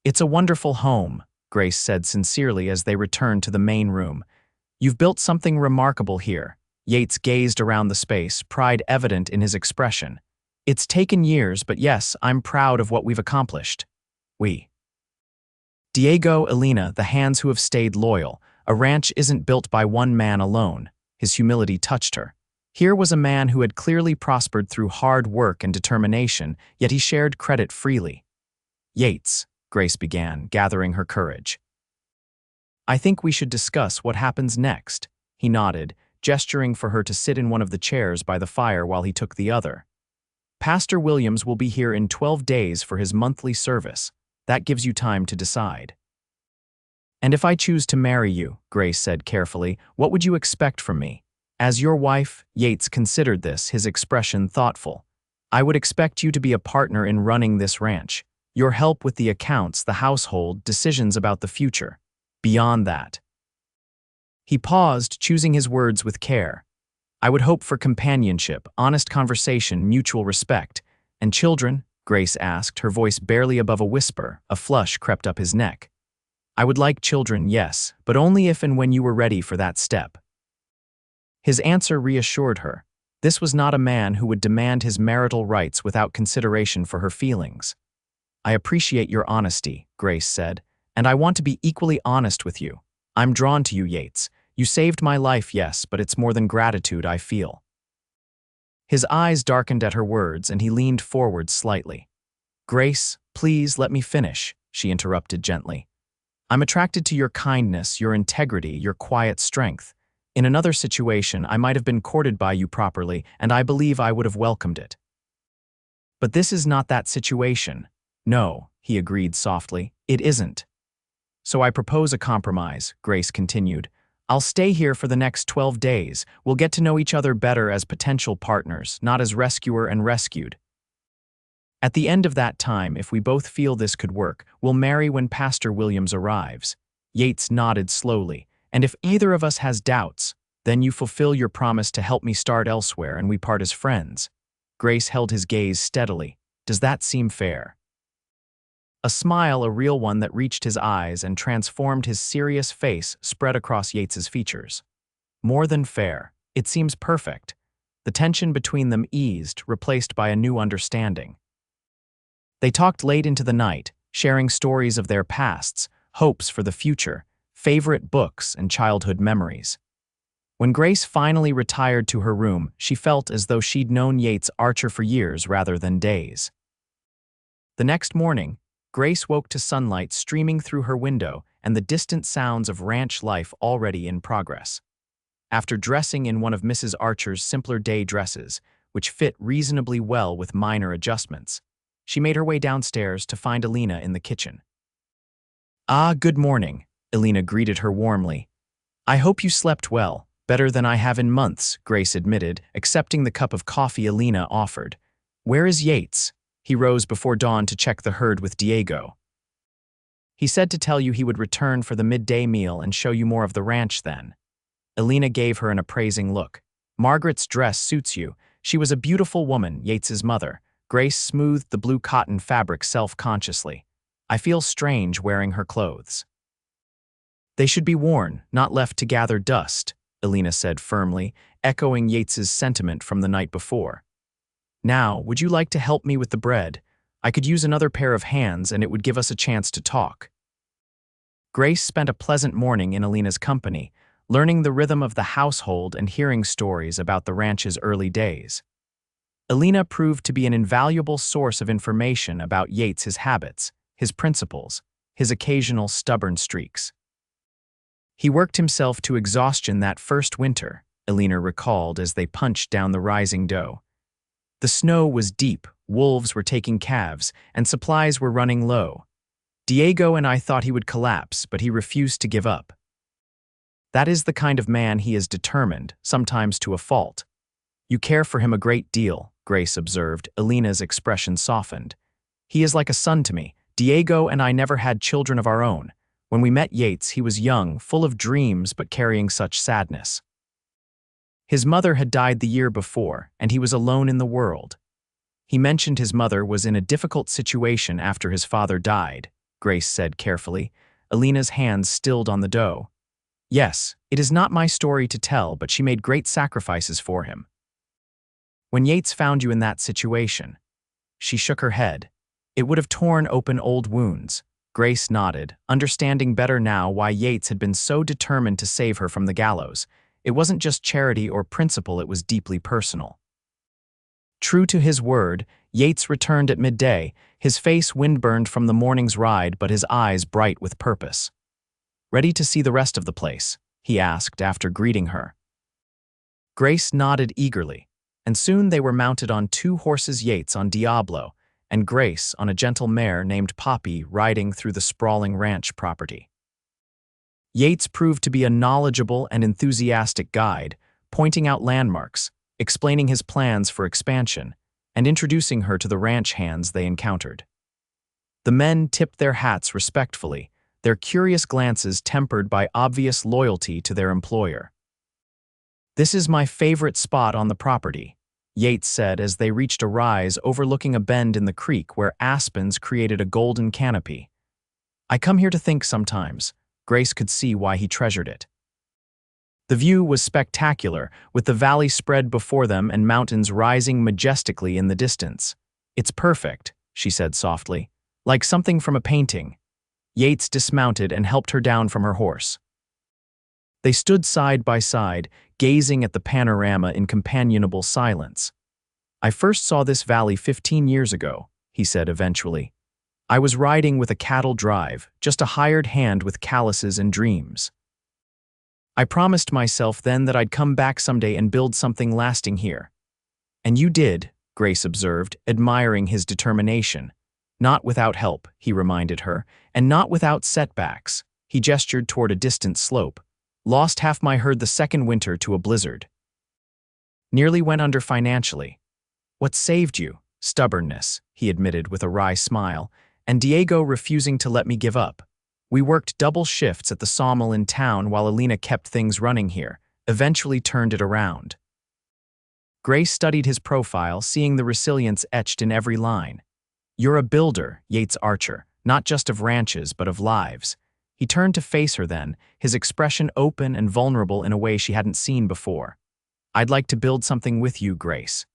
"It's a wonderful home," Grace said sincerely as they returned to the main room. "You've built something remarkable here." Yates gazed around the space, pride evident in his expression. "It's taken years, but yes, I'm proud of what we've accomplished." "We." Diego, Alina, the hands who have stayed loyal. A ranch isn't built by one man alone. His humility touched her. Here was a man who had clearly prospered through hard work and determination, yet he shared credit freely. "Yates," Grace began, gathering her courage. "I think we should discuss what happens next." He nodded, gesturing for her to sit in one of the chairs by the fire while he took the other. "Pastor Williams will be here in 12 days for his monthly service. That gives you time to decide." "And if I choose to marry you," Grace said carefully, "what would you expect from me?" "As your wife," Yates considered this, his expression thoughtful. "I would expect you to be a partner in running this ranch. Your help with the accounts, the household, decisions about the future. Beyond that." He paused, choosing his words with care. "I would hope for companionship, honest conversation, mutual respect. And children?" Grace asked, her voice barely above a whisper. A flush crept up his neck. "I would like children, yes, but only if and when you were ready for that step." His answer reassured her. This was not a man who would demand his marital rights without consideration for her feelings. "I appreciate your honesty," Grace said, "and I want to be equally honest with you. I'm drawn to you, Yates. You saved my life, yes, but it's more than gratitude I feel." His eyes darkened at her words, and he leaned forward slightly. "Grace, please let me finish," she interrupted gently. "I'm attracted to your kindness, your integrity, your quiet strength. In another situation, I might have been courted by you properly, and I believe I would have welcomed it. But this is not that situation." "No," he agreed softly, "it isn't." "So I propose a compromise," Grace continued. "I'll stay here for the next 12 days. We'll get to know each other better as potential partners, not as rescuer and rescued. At the end of that time, if we both feel this could work, we'll marry when Pastor Williams arrives." Yates nodded slowly. "And if either of us has doubts, then you fulfill your promise to help me start elsewhere and we part as friends." Grace held his gaze steadily. "Does that seem fair?" A smile, a real one that reached his eyes and transformed his serious face, spread across Yates's features. "More than fair. It seems perfect." The tension between them eased, replaced by a new understanding. They talked late into the night, sharing stories of their pasts, hopes for the future, favorite books, and childhood memories. When Grace finally retired to her room, she felt as though she'd known Yates Archer for years rather than days. The next morning, Grace woke to sunlight streaming through her window and the distant sounds of ranch life already in progress. After dressing in one of Mrs. Archer's simpler day dresses, which fit reasonably well with minor adjustments, she made her way downstairs to find Alina in the kitchen. "Ah, good morning," Alina greeted her warmly. "I hope you slept well, better than I have in months," Grace admitted, accepting the cup of coffee Alina offered. "Where is Yates?" He rose before dawn to check the herd with Diego. "He said to tell you he would return for the midday meal and show you more of the ranch then." Alina gave her an appraising look. "Margaret's dress suits you. She was a beautiful woman, Yates's mother." Grace smoothed the blue cotton fabric self-consciously. "I feel strange wearing her clothes." "They should be worn, not left to gather dust," Alina said firmly, echoing Yates's sentiment from the night before. "Now, would you like to help me with the bread? I could use another pair of hands and it would give us a chance to talk." Grace spent a pleasant morning in Alina's company, learning the rhythm of the household and hearing stories about the ranch's early days. Alina proved to be an invaluable source of information about Yates' habits, his principles, his occasional stubborn streaks. "He worked himself to exhaustion that first winter," Alina recalled as they punched down the rising dough. "The snow was deep, wolves were taking calves, and supplies were running low. Diego and I thought he would collapse, but he refused to give up. That is the kind of man he is, determined, sometimes to a fault." "You care for him a great deal," Grace observed. Alina's expression softened. "He is like a son to me. Diego and I never had children of our own. When we met Yates, he was young, full of dreams, but carrying such sadness. His mother had died the year before, and he was alone in the world. He mentioned his mother was in a difficult situation after his father died," Grace said carefully. Alina's hands stilled on the dough. "Yes, it is not my story to tell, but she made great sacrifices for him." "When Yates found you in that situation," she shook her head, "it would have torn open old wounds." Grace nodded, understanding better now why Yates had been so determined to save her from the gallows. It wasn't just charity or principle, it was deeply personal. True to his word, Yates returned at midday, his face windburned from the morning's ride but his eyes bright with purpose. "Ready to see the rest of the place?" he asked after greeting her. Grace nodded eagerly, and soon they were mounted on 2 horses, Yates on Diablo, and Grace on a gentle mare named Poppy, riding through the sprawling ranch property. Yates proved to be a knowledgeable and enthusiastic guide, pointing out landmarks, explaining his plans for expansion, and introducing her to the ranch hands they encountered. The men tipped their hats respectfully, their curious glances tempered by obvious loyalty to their employer. "This is my favorite spot on the property," Yates said as they reached a rise overlooking a bend in the creek where aspens created a golden canopy. "I come here to think sometimes." Grace could see why he treasured it. The view was spectacular, with the valley spread before them and mountains rising majestically in the distance. "It's perfect," she said softly, "like something from a painting." Yates dismounted and helped her down from her horse. They stood side by side, gazing at the panorama in companionable silence. "I first saw this valley 15 years ago," he said eventually. "I was riding with a cattle drive, just a hired hand with calluses and dreams. I promised myself then that I'd come back someday and build something lasting here." "And you did," Grace observed, admiring his determination. "Not without help," he reminded her, "and not without setbacks." He gestured toward a distant slope. "Lost half my herd the second winter to a blizzard. Nearly went under financially. What saved you?" "Stubbornness," he admitted with a wry smile, "and Diego refusing to let me give up. We worked double shifts at the sawmill in town while Alina kept things running here, eventually turned it around." Grace studied his profile, seeing the resilience etched in every line. "You're a builder, Yates Archer, not just of ranches but of lives." He turned to face her then, his expression open and vulnerable in a way she hadn't seen before. "I'd like to build something with you, Grace.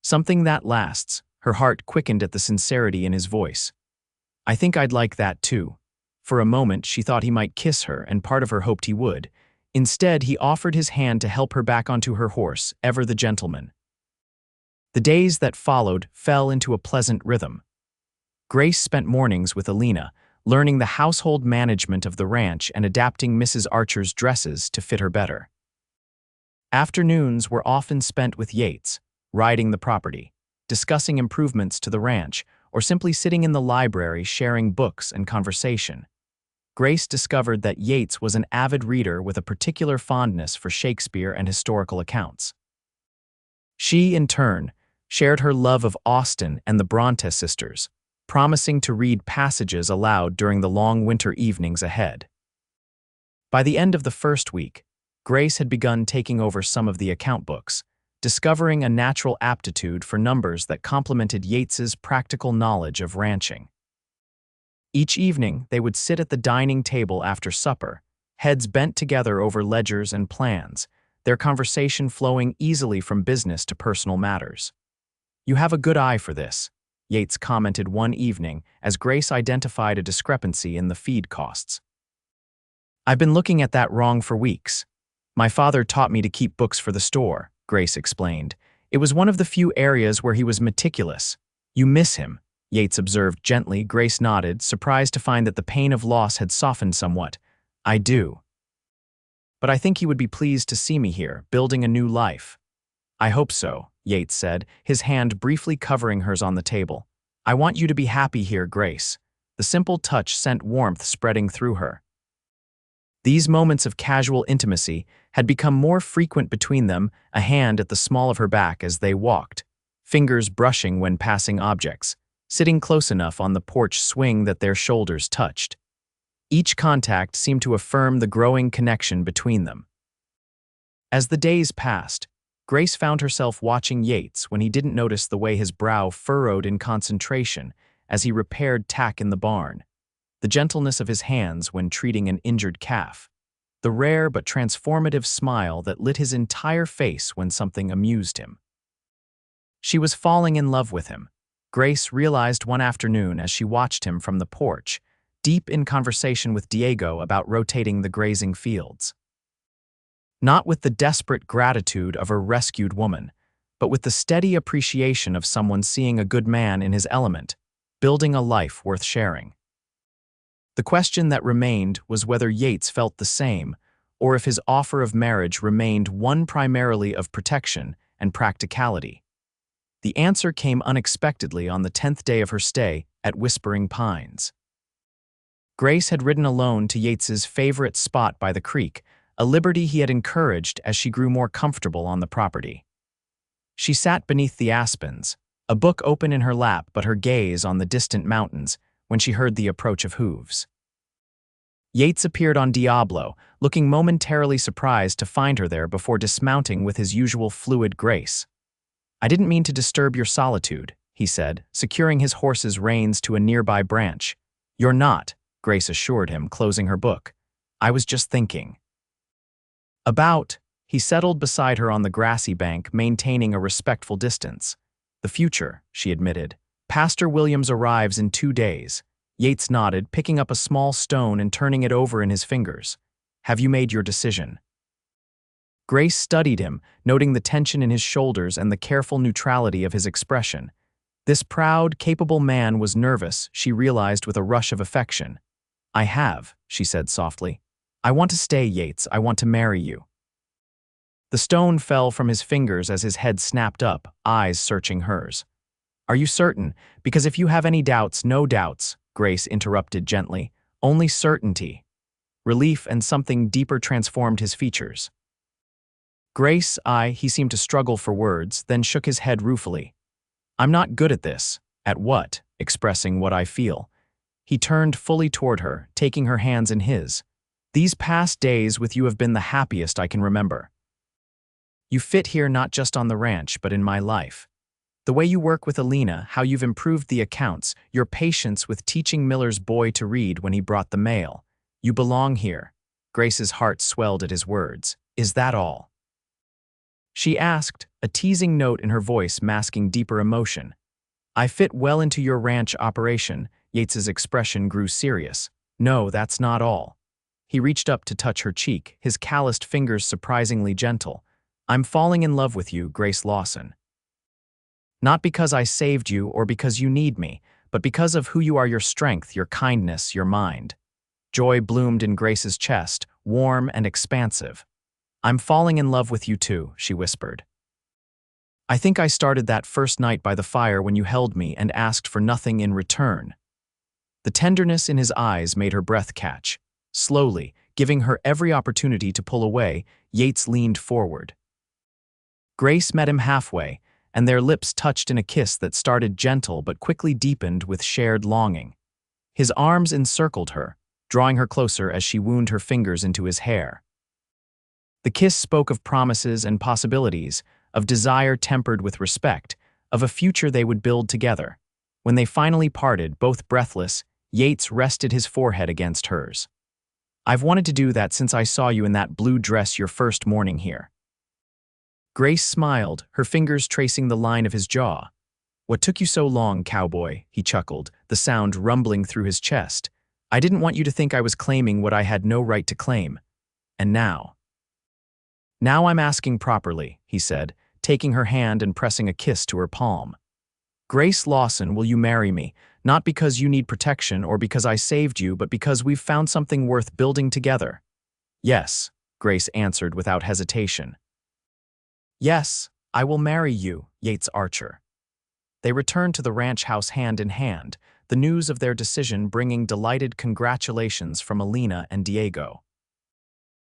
Something that lasts." Her heart quickened at the sincerity in his voice. "I think I'd like that too." For a moment, she thought he might kiss her, and part of her hoped he would. Instead, he offered his hand to help her back onto her horse, ever the gentleman. The days that followed fell into a pleasant rhythm. Grace spent mornings with Alina, learning the household management of the ranch and adapting Mrs. Archer's dresses to fit her better. Afternoons were often spent with Yates, riding the property, discussing improvements to the ranch, or simply sitting in the library sharing books and conversation. Grace discovered that Yates was an avid reader with a particular fondness for Shakespeare and historical accounts. She, in turn, shared her love of Austen and the Bronte sisters, promising to read passages aloud during the long winter evenings ahead. By the end of the first week, Grace had begun taking over some of the account books, discovering a natural aptitude for numbers that complemented Yates's practical knowledge of ranching. Each evening, they would sit at the dining table after supper, heads bent together over ledgers and plans, their conversation flowing easily from business to personal matters. "You have a good eye for this," Yates commented one evening as Grace identified a discrepancy in the feed costs. "I've been looking at that wrong for weeks. My father taught me to keep books for the store," Grace explained. "It was one of the few areas where he was meticulous." "You miss him," Yates observed gently. Grace nodded, surprised to find that the pain of loss had softened somewhat. "I do. But I think he would be pleased to see me here, building a new life." "I hope so," Yates said, his hand briefly covering hers on the table. "I want you to be happy here, Grace." The simple touch sent warmth spreading through her. These moments of casual intimacy had become more frequent between them, a hand at the small of her back as they walked, fingers brushing when passing objects, sitting close enough on the porch swing that their shoulders touched. Each contact seemed to affirm the growing connection between them. As the days passed, Grace found herself watching Yates when he didn't notice the way his brow furrowed in concentration as he repaired tack in the barn, the gentleness of his hands when treating an injured calf, the rare but transformative smile that lit his entire face when something amused him. She was falling in love with him, Grace realized one afternoon as she watched him from the porch, deep in conversation with Diego about rotating the grazing fields. Not with the desperate gratitude of a rescued woman, but with the steady appreciation of someone seeing a good man in his element, building a life worth sharing. The question that remained was whether Yates felt the same, or if his offer of marriage remained one primarily of protection and practicality. The answer came unexpectedly on the 10th day of her stay at Whispering Pines. Grace had ridden alone to Yates's favorite spot by the creek, a liberty he had encouraged as she grew more comfortable on the property. She sat beneath the aspens, a book open in her lap but her gaze on the distant mountains, when she heard the approach of hooves. Yates appeared on Diablo, looking momentarily surprised to find her there before dismounting with his usual fluid grace. "I didn't mean to disturb your solitude," he said, securing his horse's reins to a nearby branch. "You're not," Grace assured him, closing her book. "I was just thinking." He settled beside her on the grassy bank, maintaining a respectful distance. "The future," she admitted. "Pastor Williams arrives in 2 days." Yates nodded, picking up a small stone and turning it over in his fingers. "Have you made your decision?" Grace studied him, noting the tension in his shoulders and the careful neutrality of his expression. This proud, capable man was nervous, she realized with a rush of affection. "I have," she said softly. "I want to stay, Yates. I want to marry you." The stone fell from his fingers as his head snapped up, eyes searching hers. "Are you certain? Because if you have any doubts, no doubts," Grace interrupted gently. "Only certainty." Relief and something deeper transformed his features. "Grace, he seemed to struggle for words, then shook his head ruefully. "I'm not good at this." "At what?" "Expressing what I feel." He turned fully toward her, taking her hands in his. "These past days with you have been the happiest I can remember. You fit here not just on the ranch, but in my life. The way you work with Alina, how you've improved the accounts, your patience with teaching Miller's boy to read when he brought the mail. You belong here." Grace's heart swelled at his words. "Is that all?" She asked, a teasing note in her voice masking deeper emotion. "I fit well into your ranch operation." Yates's expression grew serious. "No, that's not all." He reached up to touch her cheek, his calloused fingers surprisingly gentle. "I'm falling in love with you, Grace Lawson. Not because I saved you or because you need me, but because of who you are, your strength, your kindness, your mind." Joy bloomed in Grace's chest, warm and expansive. "I'm falling in love with you too," she whispered. "I think I started that first night by the fire when you held me and asked for nothing in return." The tenderness in his eyes made her breath catch. Slowly, giving her every opportunity to pull away, Yates leaned forward. Grace met him halfway, and their lips touched in a kiss that started gentle but quickly deepened with shared longing. His arms encircled her, drawing her closer as she wound her fingers into his hair. The kiss spoke of promises and possibilities, of desire tempered with respect, of a future they would build together. When they finally parted, both breathless, Yates rested his forehead against hers. "I've wanted to do that since I saw you in that blue dress your first morning here." Grace smiled, her fingers tracing the line of his jaw. "What took you so long, Cowboy?" he chuckled, the sound rumbling through his chest. "I didn't want you to think I was claiming what I had no right to claim. And now?" "Now I'm asking properly," he said, taking her hand and pressing a kiss to her palm. "Grace Lawson, will you marry me? Not because you need protection or because I saved you, but because we've found something worth building together." "Yes," Grace answered without hesitation. "Yes, I will marry you, Yates Archer." They returned to the ranch house hand in hand, the news of their decision bringing delighted congratulations from Alina and Diego.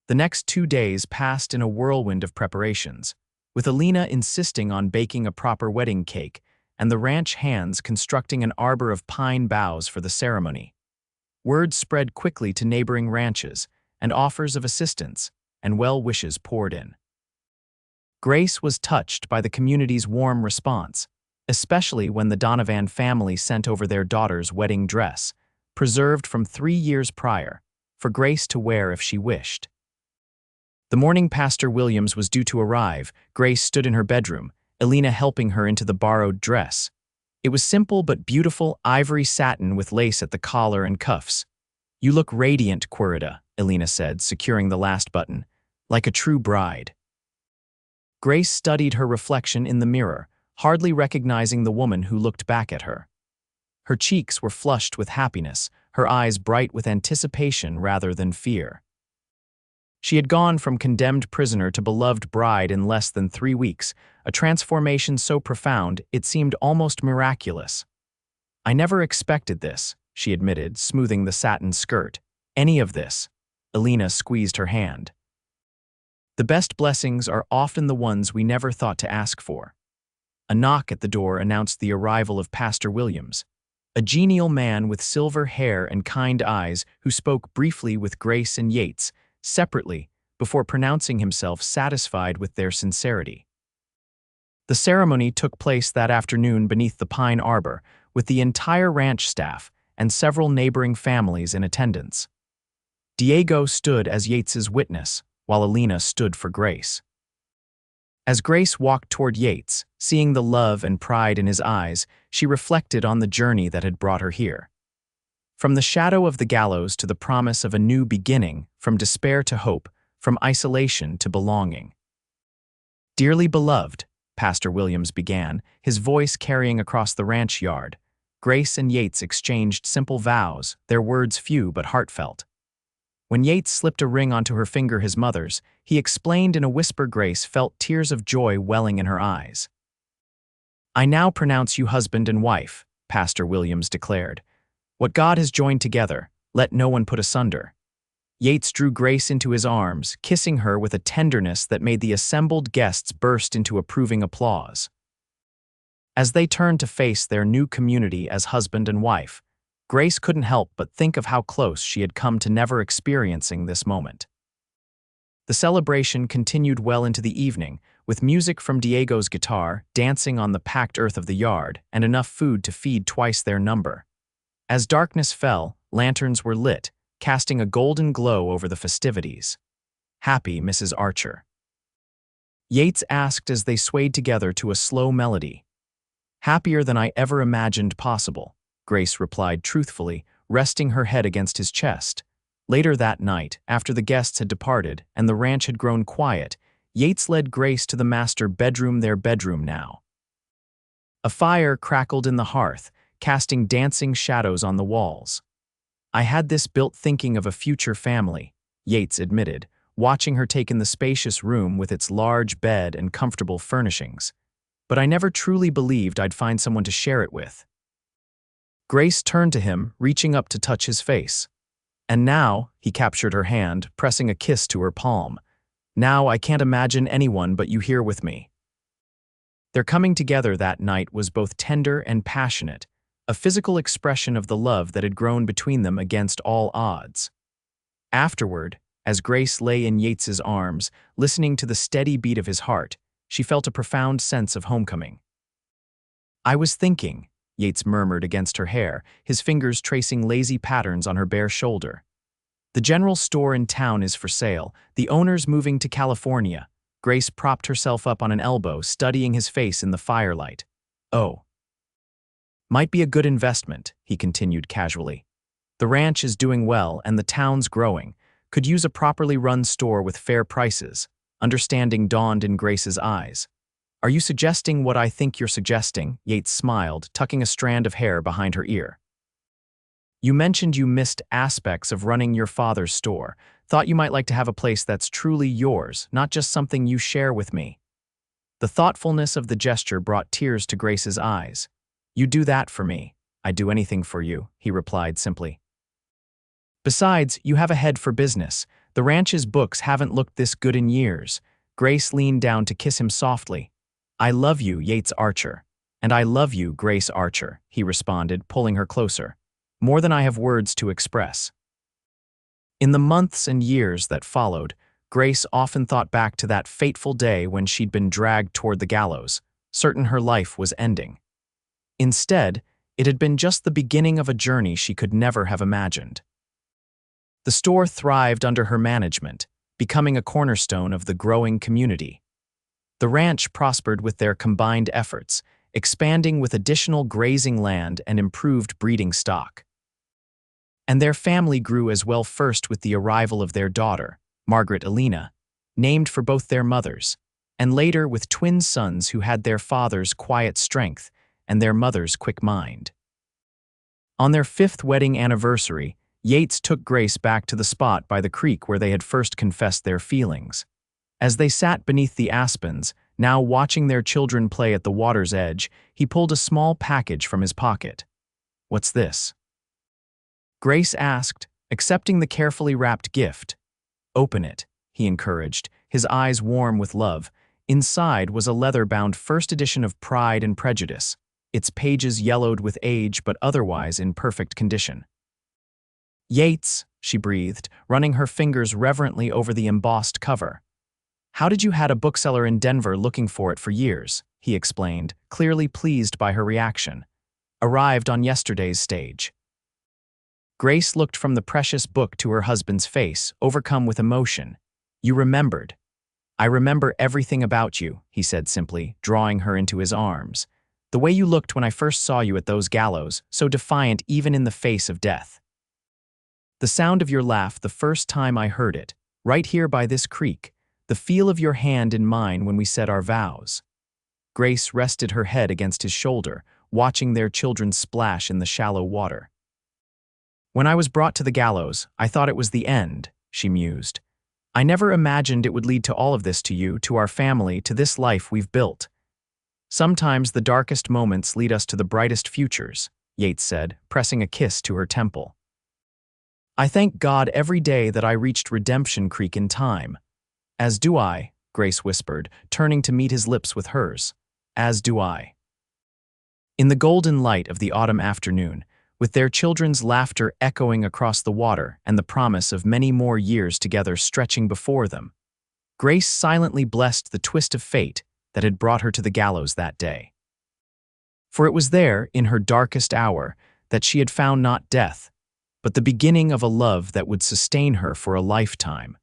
The next 2 days passed in a whirlwind of preparations, with Alina insisting on baking a proper wedding cake and the ranch hands constructing an arbor of pine boughs for the ceremony. Word spread quickly to neighboring ranches, and offers of assistance and well wishes poured in. Grace was touched by the community's warm response, especially when the Donovan family sent over their daughter's wedding dress, preserved from 3 years prior, for Grace to wear if she wished. The morning Pastor Williams was due to arrive, Grace stood in her bedroom, Alina helping her into the borrowed dress. It was simple but beautiful ivory satin with lace at the collar and cuffs. "You look radiant, Querida," Alina said, securing the last button, "like a true bride." Grace studied her reflection in the mirror, hardly recognizing the woman who looked back at her. Her cheeks were flushed with happiness, her eyes bright with anticipation rather than fear. She had gone from condemned prisoner to beloved bride in less than 3 weeks, a transformation so profound it seemed almost miraculous. "I never expected this," she admitted, smoothing the satin skirt. "Any of this." Alina squeezed her hand. "The best blessings are often the ones we never thought to ask for." A knock at the door announced the arrival of Pastor Williams, a genial man with silver hair and kind eyes who spoke briefly with Grace and Yates, separately, before pronouncing himself satisfied with their sincerity. The ceremony took place that afternoon beneath the pine arbor, with the entire ranch staff and several neighboring families in attendance. Diego stood as Yates's witness, while Alina stood for Grace. As Grace walked toward Yates, seeing the love and pride in his eyes, she reflected on the journey that had brought her here. From the shadow of the gallows to the promise of a new beginning, from despair to hope, from isolation to belonging. Dearly beloved, Pastor Williams began, his voice carrying across the ranch yard. Grace and Yates exchanged simple vows, their words few but heartfelt. When Yates slipped a ring onto her finger, his mother's, he explained in a whisper. Grace felt tears of joy welling in her eyes. "I now pronounce you husband and wife," Pastor Williams declared. "What God has joined together, let no one put asunder." Yates drew Grace into his arms, kissing her with a tenderness that made the assembled guests burst into approving applause. As they turned to face their new community as husband and wife, Grace couldn't help but think of how close she had come to never experiencing this moment. The celebration continued well into the evening, with music from Diego's guitar, dancing on the packed earth of the yard, and enough food to feed twice their number. As darkness fell, lanterns were lit, casting a golden glow over the festivities. "Happy, Mrs. Archer?" Yates asked as they swayed together to a slow melody. "Happier than I ever imagined possible," Grace replied truthfully, resting her head against his chest. Later that night, after the guests had departed and the ranch had grown quiet, Yates led Grace to the master bedroom, their bedroom now. A fire crackled in the hearth, casting dancing shadows on the walls. "I had this built thinking of a future family," Yates admitted, watching her take in the spacious room with its large bed and comfortable furnishings. "But I never truly believed I'd find someone to share it with." Grace turned to him, reaching up to touch his face. "And now," he captured her hand, pressing a kiss to her palm, "now I can't imagine anyone but you here with me." Their coming together that night was both tender and passionate, a physical expression of the love that had grown between them against all odds. Afterward, as Grace lay in Yates's arms, listening to the steady beat of his heart, she felt a profound sense of homecoming. "I was thinking," Yates murmured against her hair, his fingers tracing lazy patterns on her bare shoulder. "The general store in town is for sale, the owner's moving to California." Grace propped herself up on an elbow, studying his face in the firelight. "Oh. Might be a good investment," he continued casually. "The ranch is doing well and the town's growing. Could use a properly run store with fair prices." Understanding dawned in Grace's eyes. "Are you suggesting what I think you're suggesting?" Yates smiled, tucking a strand of hair behind her ear. "You mentioned you missed aspects of running your father's store. Thought you might like to have a place that's truly yours, not just something you share with me." The thoughtfulness of the gesture brought tears to Grace's eyes. "You do that for me. I'd do anything for you," he replied simply. "Besides, you have a head for business. The ranch's books haven't looked this good in years." Grace leaned down to kiss him softly. "I love you, Yates Archer." "And I love you, Grace Archer," he responded, pulling her closer. "More than I have words to express." In the months and years that followed, Grace often thought back to that fateful day when she'd been dragged toward the gallows, certain her life was ending. Instead, it had been just the beginning of a journey she could never have imagined. The store thrived under her management, becoming a cornerstone of the growing community. The ranch prospered with their combined efforts, expanding with additional grazing land and improved breeding stock. And their family grew as well, first with the arrival of their daughter, Margaret Elena, named for both their mothers, and later with twin sons who had their father's quiet strength and their mother's quick mind. On their 5th wedding anniversary, Yates took Grace back to the spot by the creek where they had first confessed their feelings. As they sat beneath the aspens, now watching their children play at the water's edge, he pulled a small package from his pocket. "What's this?" Grace asked, accepting the carefully wrapped gift. "Open it," he encouraged, his eyes warm with love. Inside was a leather-bound first edition of Pride and Prejudice, its pages yellowed with age but otherwise in perfect condition. "Yates," she breathed, running her fingers reverently over the embossed cover. "How did you had a bookseller in Denver looking for it for years?" he explained, clearly pleased by her reaction. "Arrived on yesterday's stage." Grace looked from the precious book to her husband's face, overcome with emotion. "You remembered." "I remember everything about you," he said simply, drawing her into his arms. "The way you looked when I first saw you at those gallows, so defiant even in the face of death. The sound of your laugh the first time I heard it, right here by this creek. the feel of your hand in mine when we said our vows." Grace rested her head against his shoulder, watching their children splash in the shallow water. "When I was brought to the gallows, I thought it was the end," she mused. "I never imagined it would lead to all of this, to you, to our family, to this life we've built." "Sometimes the darkest moments lead us to the brightest futures," Yates said, pressing a kiss to her temple. "I thank God every day that I reached Redemption Creek in time." "As do I," Grace whispered, turning to meet his lips with hers. "As do I." In the golden light of the autumn afternoon, with their children's laughter echoing across the water and the promise of many more years together stretching before them, Grace silently blessed the twist of fate that had brought her to the gallows that day. For it was there, in her darkest hour, that she had found not death, but the beginning of a love that would sustain her for a lifetime.